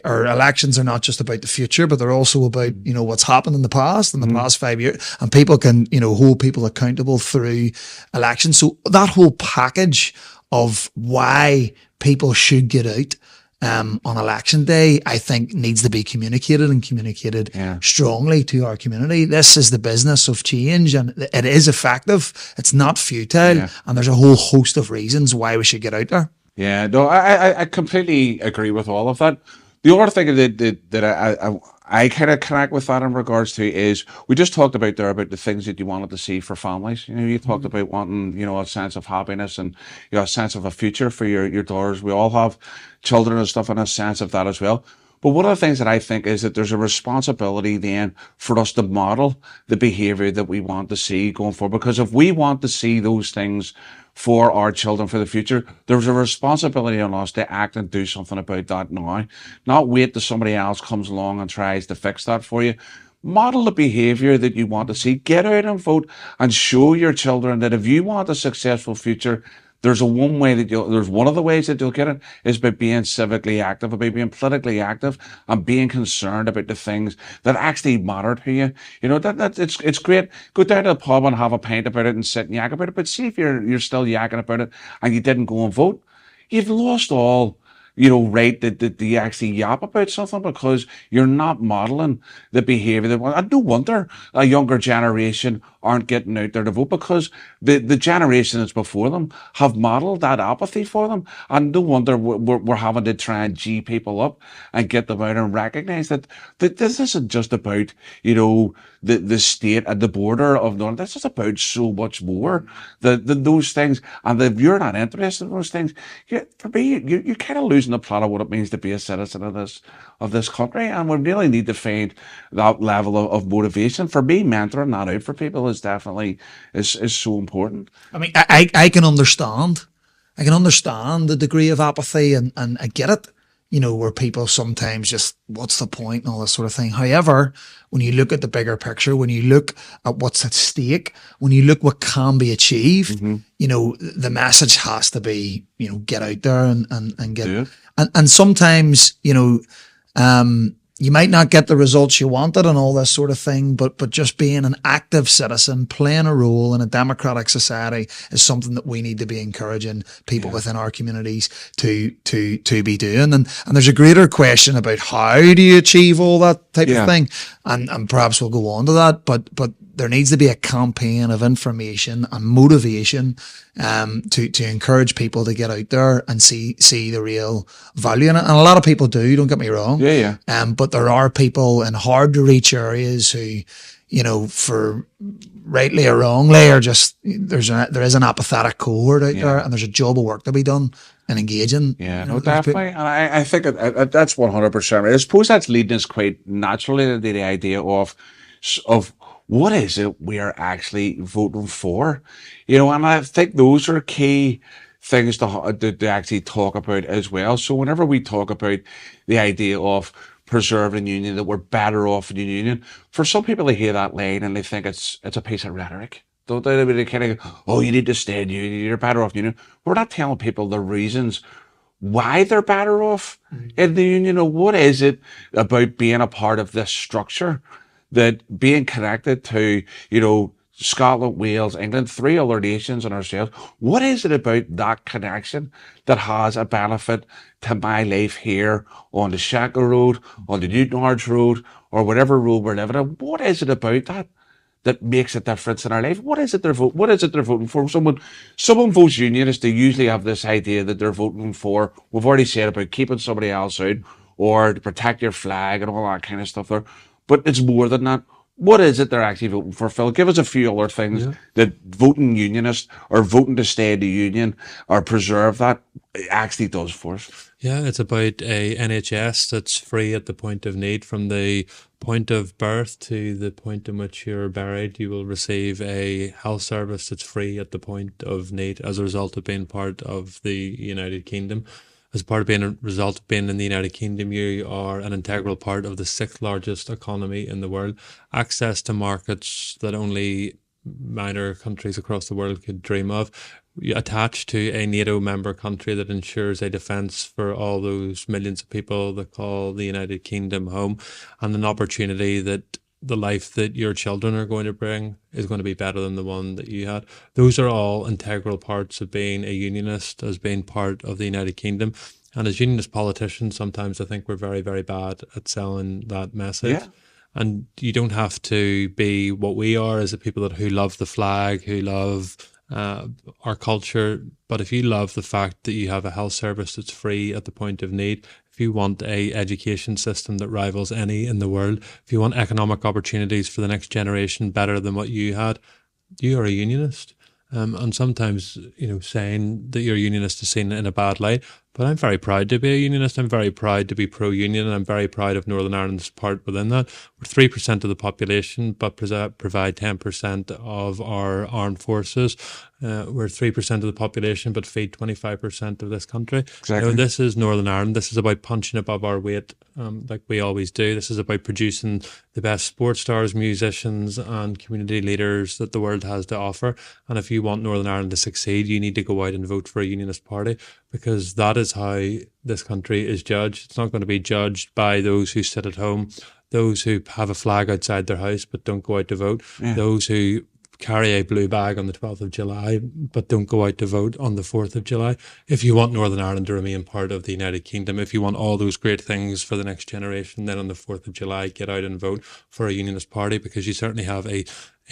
or elections are not just about the future, but they're also about, what's happened in the past, past 5 years, and people can, hold people accountable through elections. So that whole package of why people should get out on election day, I think needs to be communicated and communicated strongly to our community. This is the business of change, and it is effective. It's not futile, and there's a whole host of reasons why we should get out there. Yeah, no, I completely agree with all of that. The other thing that I kind of connect with that in regards to is we just talked about there about the things that you wanted to see for families. You know, you talked about wanting, you know, a sense of happiness and, you know, a sense of a future for your daughters. We all have children and stuff, and a sense of that as well. But one of the things that I think is that there's a responsibility then for us to model the behavior that we want to see going forward. Because if we want to see those things for our children for the future, there's a responsibility on us to act and do something about that now. Not wait till somebody else comes along and tries to fix that for you. Model the behavior that you want to see. Get out and vote and show your children that if you want a successful future, there's one of the ways that you'll get it is by being civically active, by being politically active, and being concerned about the things that actually matter to you. You know, it's great. Go down to the pub and have a pint about it and sit and yak about it. But see if you're still yakking about it and you didn't go and vote, you've lost all, you know, right, that you actually yap about something because you're not modeling the behavior that, and no wonder a younger generation aren't getting out there to vote, because the generation that's before them have modeled that apathy for them. And no wonder we're having to try and G people up and get them out and recognize that this isn't just about, you know, the state at the border of Northern. This is about so much more than those things. And if you're not interested in those things, for me, you're kind of losing the plot of what it means to be a citizen of this country. And we really need to find that level of motivation. For me, mentoring that out for people is definitely is so important. I mean, I can understand. I can understand the degree of apathy, and I get it, you know, where people sometimes just, what's the point and all this sort of thing. However, when you look at the bigger picture, when you look at what's at stake, when you look what can be achieved, you know, the message has to be, you know, get out there and get, and sometimes, you know, you might not get the results you wanted and all this sort of thing, but just being an active citizen, playing a role in a democratic society is something that we need to be encouraging people within our communities to be doing. And there's a greater question about how do you achieve all that type of thing, and perhaps we'll go on to that. But there needs to be a campaign of information and motivation to encourage people to get out there and see the real value in it. And a lot of people do, don't get me wrong. But there are people in hard to reach areas who, you know, for rightly or wrongly, are just, there is an apathetic cohort out there, and there's a job of work to be done and engaging. Yeah, no, definitely. And I think that's 100% right. I suppose that's leading us quite naturally to the idea of what is it we are actually voting for? You know, and I think those are key things to actually talk about as well. So whenever we talk about the idea of preserving union, that we're better off in the union, for some people they hear that line and they think it's a piece of rhetoric. Don't they? They kind of go, oh, you need to stay in union, you're better off in union. We're not telling people the reasons why they're better off in the union, or what is it about being a part of this structure, that being connected to, you know, Scotland, Wales, England, 3 other nations and ourselves, what is it about that connection that has a benefit to my life here on the Shankill Road, on the Newtonards Road, or whatever road we're living on? What is it about that makes a difference in our life? What is it they're voting for? Someone votes unionist, they usually have this idea that they're voting for, we've already said, about keeping somebody else out, or to protect your flag and all that kind of stuff there. But it's more than that. What is it they're actually voting for, Phil? Give us a few other things that voting unionist or voting to stay in the union or preserve that actually does for us. Yeah, it's about a NHS that's free at the point of need. From the point of birth to the point in which you're buried, you will receive a health service that's free at the point of need as a result of being part of the United Kingdom. As part of being a result of being in the United Kingdom, you are an integral part of the 6th largest economy in the world. Access to markets that only minor countries across the world could dream of. You attach to a NATO member country that ensures a defence for all those millions of people that call the United Kingdom home, and an opportunity that the life that your children are going to bring is going to be better than the one that you had. Those are all integral parts of being a unionist, as being part of the United Kingdom. And as unionist politicians, sometimes I think we're very, very bad at selling that message. Yeah. And you don't have to be what we are as a people who love the flag, who love our culture. But if you love the fact that you have a health service that's free at the point of need, if you want a education system that rivals any in the world, if you want economic opportunities for the next generation better than what you had, you are a unionist. And sometimes, saying that you're a unionist is seen in a bad light. But I'm very proud to be a unionist. I'm very proud to be pro-union, and I'm very proud of Northern Ireland's part within that. We're 3% of the population, but provide 10% of our armed forces. We're 3% of the population, but feed 25% of this country. Exactly. This is Northern Ireland. This is about punching above our weight, like we always do. This is about producing the best sports stars, musicians, and community leaders that the world has to offer. And if you want Northern Ireland to succeed, you need to go out and vote for a unionist party, because that is how this country is judged. It's not going to be judged by those who sit at home, those who have a flag outside their house but don't go out to vote, those who carry a blue bag on the 12th of July but don't go out to vote on the 4th of July. If you want Northern Ireland to remain part of the United Kingdom, if you want all those great things for the next generation, then on the 4th of July, get out and vote for a unionist party, because you certainly have a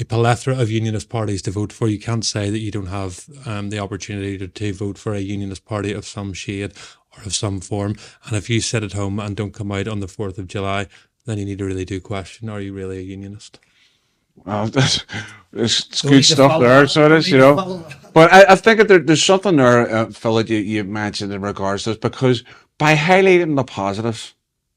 plethora of unionist parties to vote for. You can't say that you don't have the opportunity to vote for a unionist party of some shade or of some form. And if you sit at home and don't come out on the 4th of July, then you need to really do question, are you really a unionist? Well, it's good stuff there, so it is, But I think that there's something there, Phil, that you mentioned in regards to this, because by highlighting the positives,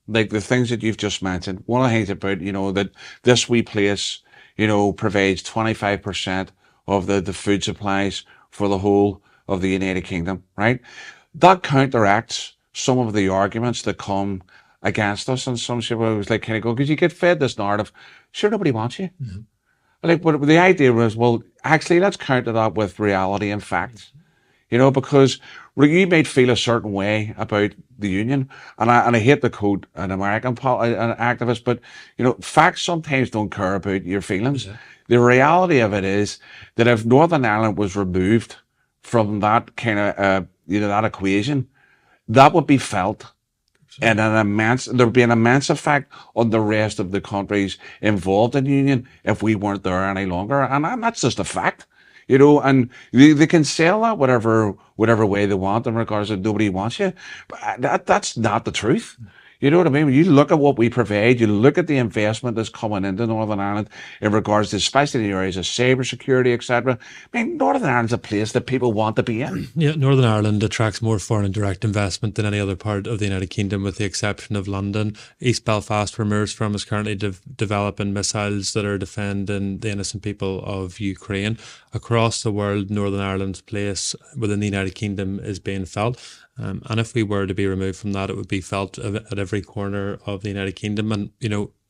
like the things that you've just mentioned, one of the things about, that this wee place, provides 25% of the food supplies for the whole of the United Kingdom, right? That counteracts some of the arguments that come against us, and some people was like kind of go, because you get fed this narrative, sure, nobody wants you. Mm-hmm. Like, but the idea was, well, actually, let's counter that with reality and facts, because you might feel a certain way about the union, and I hate to quote an American an activist, but facts sometimes don't care about your feelings. Yeah. The reality of it is that if Northern Ireland was removed from that kind of that equation, that would be felt. And there would be an immense effect on the rest of the countries involved in the union if we weren't there any longer. And that's just a fact, and they can sell that whatever way they want in regards to nobody wants you. But that's not the truth. You know what I mean? When you look at what we provide, you look at the investment that's coming into Northern Ireland in regards to, especially the areas of cyber security, etc. I mean, Northern Ireland's a place that people want to be in. Yeah, Northern Ireland attracts more foreign direct investment than any other part of the United Kingdom, with the exception of London. East Belfast, where Moore's from, is currently developing missiles that are defending the innocent people of Ukraine. Across the world, Northern Ireland's place within the United Kingdom is being felt. And if we were to be removed from that, it would be felt at every corner of the United Kingdom. And,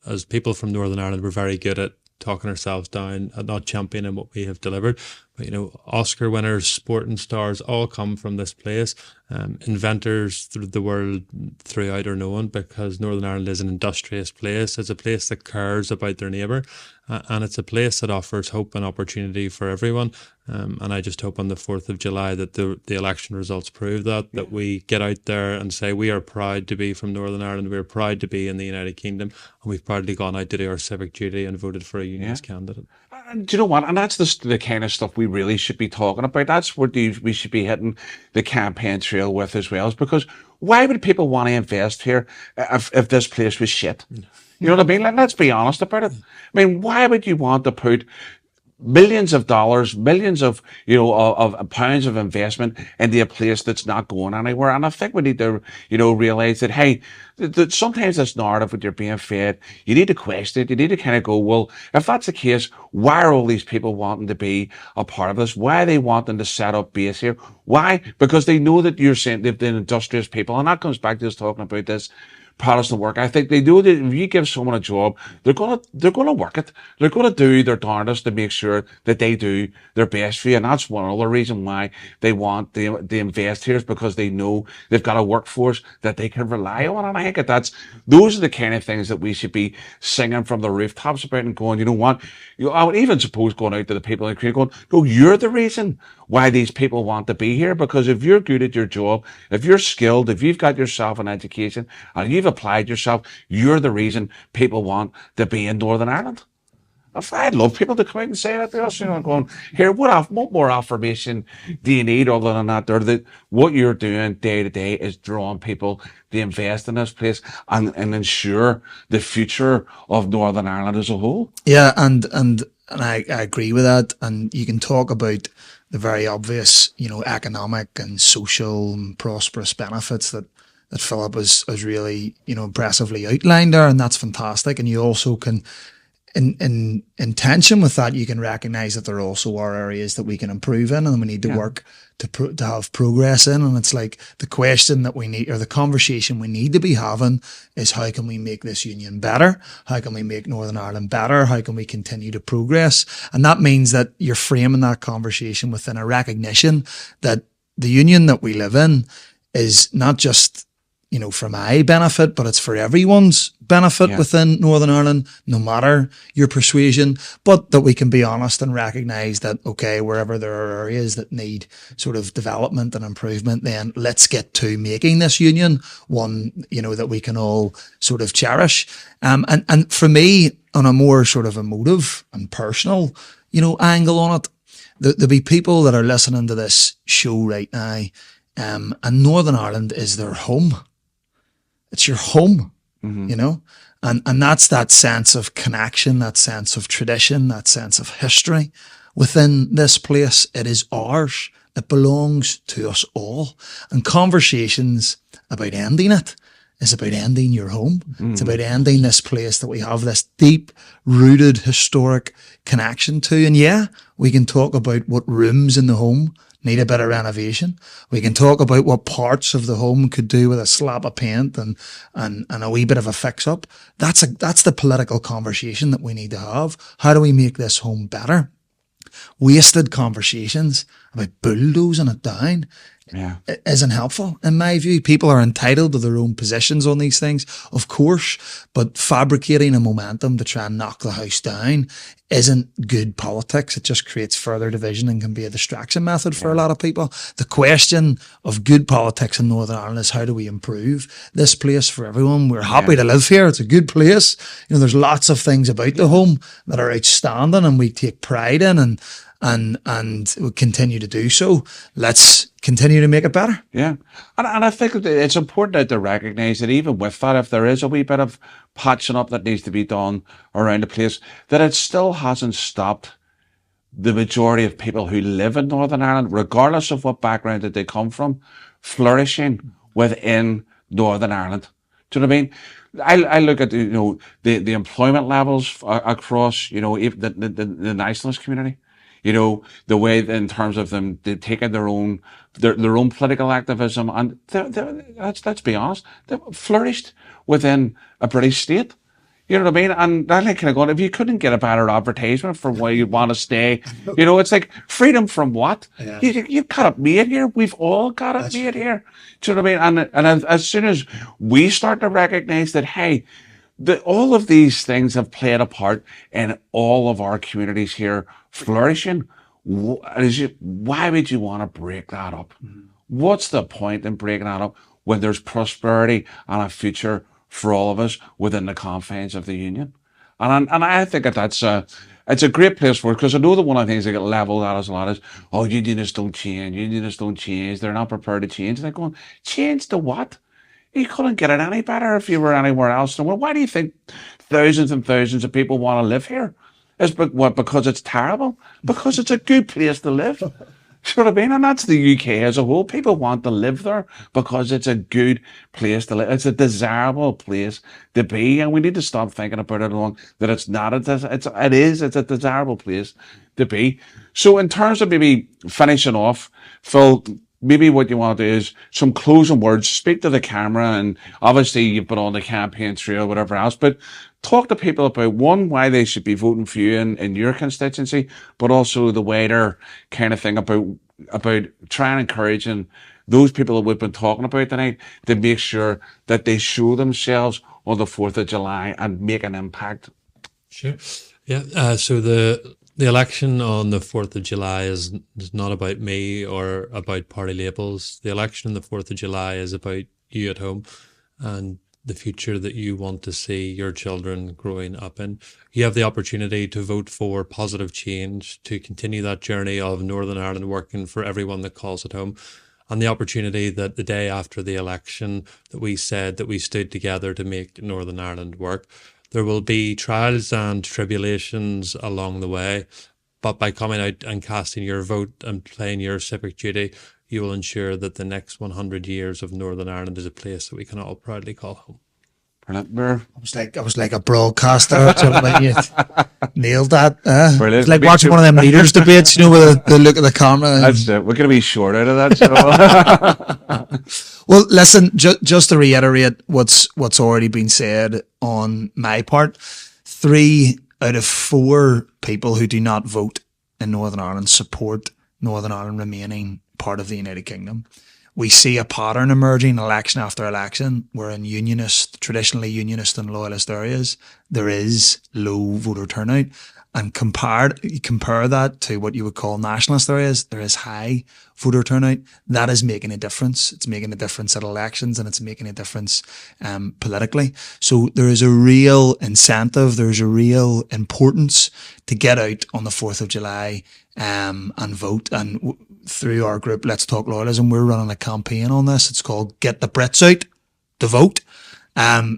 as people from Northern Ireland, we're very good at talking ourselves down, at not championing what we have delivered. But, Oscar winners, sporting stars all come from this place. Inventors through the world throughout are known, because Northern Ireland is an industrious place. It's a place that cares about their neighbour. And it's a place that offers hope and opportunity for everyone. And I just hope on the 4th of July that the election results prove that we get out there and say we are proud to be from Northern Ireland, we're proud to be in the United Kingdom, and we've proudly gone out to do our civic duty and voted for a unionist candidate. Do you know what? And that's the kind of stuff we really should be talking about. That's what we should be hitting the campaign trail with as well. Is because why would people want to invest here if this place was shit? You know what I mean? Let's be honest about it. I mean, why would you want to put millions of dollars, millions of of pounds of investment into a place that's not going anywhere? And I think we need to realize that, hey, that sometimes this narrative that you're being fed, you need to question it. You need to kind of go, well, if that's the case, why are all these people wanting to be a part of this? Why are they wanting to set up base here? Why? Because they know that you're saying they've been industrious people, and that comes back to us talking about this. Protestant work ethic. They know that if you give someone a job, they're gonna work it. They're gonna do their darndest to make sure that they do their best for you. And that's one other reason why they want the invest here, is because they know they've got a workforce that they can rely on. And I think those are the kind of things that we should be singing from the rooftops about and going, you know what? I would even suppose going out to the people in the community going, no, you're the reason why these people want to be here, because if you're good at your job, if you're skilled, if you've got yourself an education and you've applied yourself, you're the reason people want to be in Northern Ireland. I'd love people to come out and say that to us, you know, going, here, what more affirmation do you need other than that? Or that what you're doing day to day is drawing people to invest in this place and ensure the future of Northern Ireland as a whole. Yeah, and I agree with that. And you can talk about the very obvious, you know, economic and social and prosperous benefits that Philip has really, you know, impressively outlined there, and that's fantastic. And you also can, in tension with that, you can recognise that there also are areas that we can improve in, and we need to work to have progress in. And it's like the question that we need, or the conversation we need to be having, is how can we make this union better? How can we make Northern Ireland better? How can we continue to progress? And that means that you're framing that conversation within a recognition that the union that we live in is not just, you know, for my benefit, but it's for everyone's benefit within Northern Ireland, no matter your persuasion, but that we can be honest and recognise that, okay, wherever there are areas that need sort of development and improvement, then let's get to making this union one, you know, that we can all sort of cherish. And for me, on a more sort of emotive and personal, you know, angle on it, there'll be people that are listening to this show right now, and Northern Ireland is their home. It's your home, you know, and that's that sense of connection, that sense of tradition, that sense of history within this place. It is ours. It belongs to us all. And conversations about ending it is about ending your home. It's about ending this place that we have this deep rooted historic connection to. And yeah, we can talk about what rooms in the home need a bit of renovation. We can talk about what parts of the home could do with a slap of paint and a wee bit of a fix up. That's the political conversation that we need to have. How do we make this home better? Wasted conversations about bulldozing it down isn't helpful. In my view, people are entitled to their own positions on these things, of course, but fabricating a momentum to try and knock the house down isn't good politics. It just creates further division and can be a distraction method for a lot of people. The question of good politics in Northern Ireland is, how do we improve this place for everyone? We're happy to live here. It's a good place. You know, there's lots of things about the home that are outstanding and we take pride in, and we'll continue to do so. Let's continue to make it better. Yeah. And I think it's important to recognise that even with that, if there is a wee bit of patching up that needs to be done around the place, that it still hasn't stopped the majority of people who live in Northern Ireland, regardless of what background that they come from, flourishing within Northern Ireland. Do you know what I mean? I look at, you know, the employment levels across, you know, the nationalist community. You know, the way in terms of them taking their own political activism, and let's be honest, they flourished within a British state. You know what I mean? And I kind of going, if you couldn't get a better advertisement for why you'd want to stay, you know, it's like freedom from what? Yeah. You've got it made here. We've all got it made here. Do you know what I mean? And as soon as we start to recognize that, hey, all of these things have played a part in all of our communities here flourishing. Why would you want to break that up? What's the point in breaking that up when there's prosperity and a future for all of us within the confines of the union? And I think it's a great place for it, because I know that one of the things that get leveled at us a lot is, oh, unionists don't change, they're not prepared to change. And they're going, change to what? You couldn't get it any better if you were anywhere else. Well, why do you think thousands and thousands of people want to live here? Because it's terrible? Because it's a good place to live. You know what I mean? And that's the UK as a whole. People want to live there because it's a good place to live. It's a desirable place to be. And we need to stop thinking about it along that it's not. It's a desirable place to be. So in terms of maybe finishing off, Phil, maybe what you want to do is some closing words, speak to the camera, and obviously you've been on the campaign trail, whatever else, but talk to people about, one, why they should be voting for you in your constituency, but also the wider kind of thing about trying and encouraging those people that we've been talking about tonight to make sure that they show themselves on the 4th of July and make an impact. Sure. Yeah. So the election on the 4th of July is not about me or about party labels. The election on the 4th of July is about you at home and the future that you want to see your children growing up in. You have the opportunity to vote for positive change, to continue that journey of Northern Ireland working for everyone that calls it home. And the opportunity that the day after the election that we said that we stood together to make Northern Ireland work. There will be trials and tribulations along the way, but by coming out and casting your vote and playing your civic duty, you will ensure that the next 100 years of Northern Ireland is a place that we can all proudly call home. Brilliant. I was like a broadcaster. You nailed that. Brilliant. It's like watching one of them leaders debates, you know, with the look at the camera. That's it. We're going to be short out of that. So. Well, listen, just to reiterate what's already been said on my part, 3 out of 4 people who do not vote in Northern Ireland support Northern Ireland remaining part of the United Kingdom. We see a pattern emerging election after election where in traditionally unionist and loyalist areas, there is low voter turnout. And compare that to what you would call nationalist areas, there is high voter turnout. That is making a difference. It's making a difference at elections and it's making a difference politically. So there is a real incentive, there's a real importance to get out on the 4th of July and vote. And through our group, Let's Talk Loyalism, we're running a campaign on this. It's called Get the Brits Out to Vote.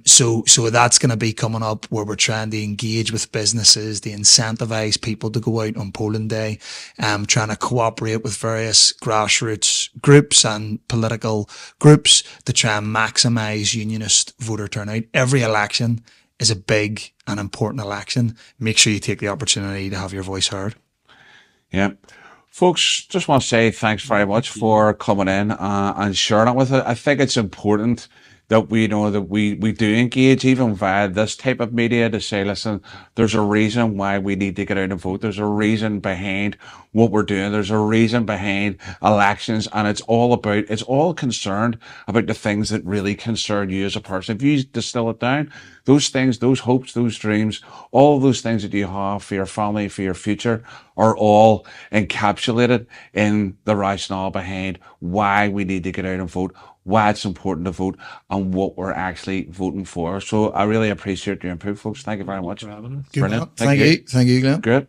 So that's going to be coming up where we're trying to engage with businesses, to incentivize people to go out on polling day, trying to cooperate with various grassroots groups and political groups to try and maximize unionist voter turnout. Every election is a big and important election. Make sure you take the opportunity to have your voice heard. Yeah. Folks, just want to say thanks very much for coming in and sharing it with us. I think it's important that we know that we do engage even via this type of media to say, listen, there's a reason why we need to get out and vote. There's a reason behind what we're doing. There's a reason behind elections, and it's all concerned about the things that really concern you as a person. If you distill it down, those things, those hopes, those dreams, all those things that you have for your family, for your future, are all encapsulated in the rationale behind why we need to get out and vote, why it's important to vote, and what we're actually voting for. So I really appreciate your input, folks. Thank you very much. Brilliant. Thank you, Glenn. Good.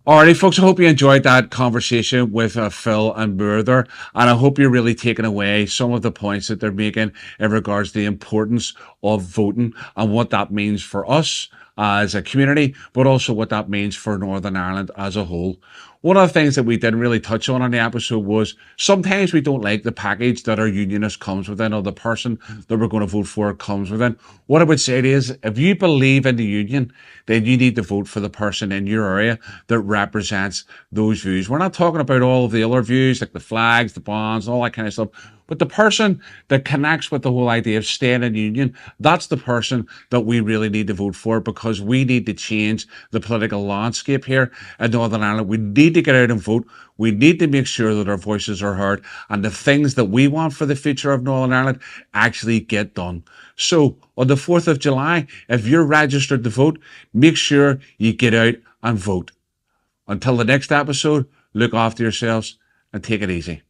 Alrighty, folks, I hope you enjoyed that conversation with Phil and Moore there, and I hope you're really taking away some of the points that they're making in regards to the importance of voting and what that means for us as a community, but also what that means for Northern Ireland as a whole. One of the things that we didn't really touch on in the episode was sometimes we don't like the package that our unionist comes within, or the person that we're going to vote for comes within. What I would say is, if you believe in the union, then you need to vote for the person in your area that represents those views. We're not talking about all of the other views, like the flags, the bonds, all that kind of stuff. But the person that connects with the whole idea of staying in union, that's the person that we really need to vote for, because we need to change the political landscape here in Northern Ireland. We need to get out and vote. We need to make sure that our voices are heard and the things that we want for the future of Northern Ireland actually get done. So on the 4th of July, if you're registered to vote, make sure you get out and vote. Until the next episode, look after yourselves and take it easy.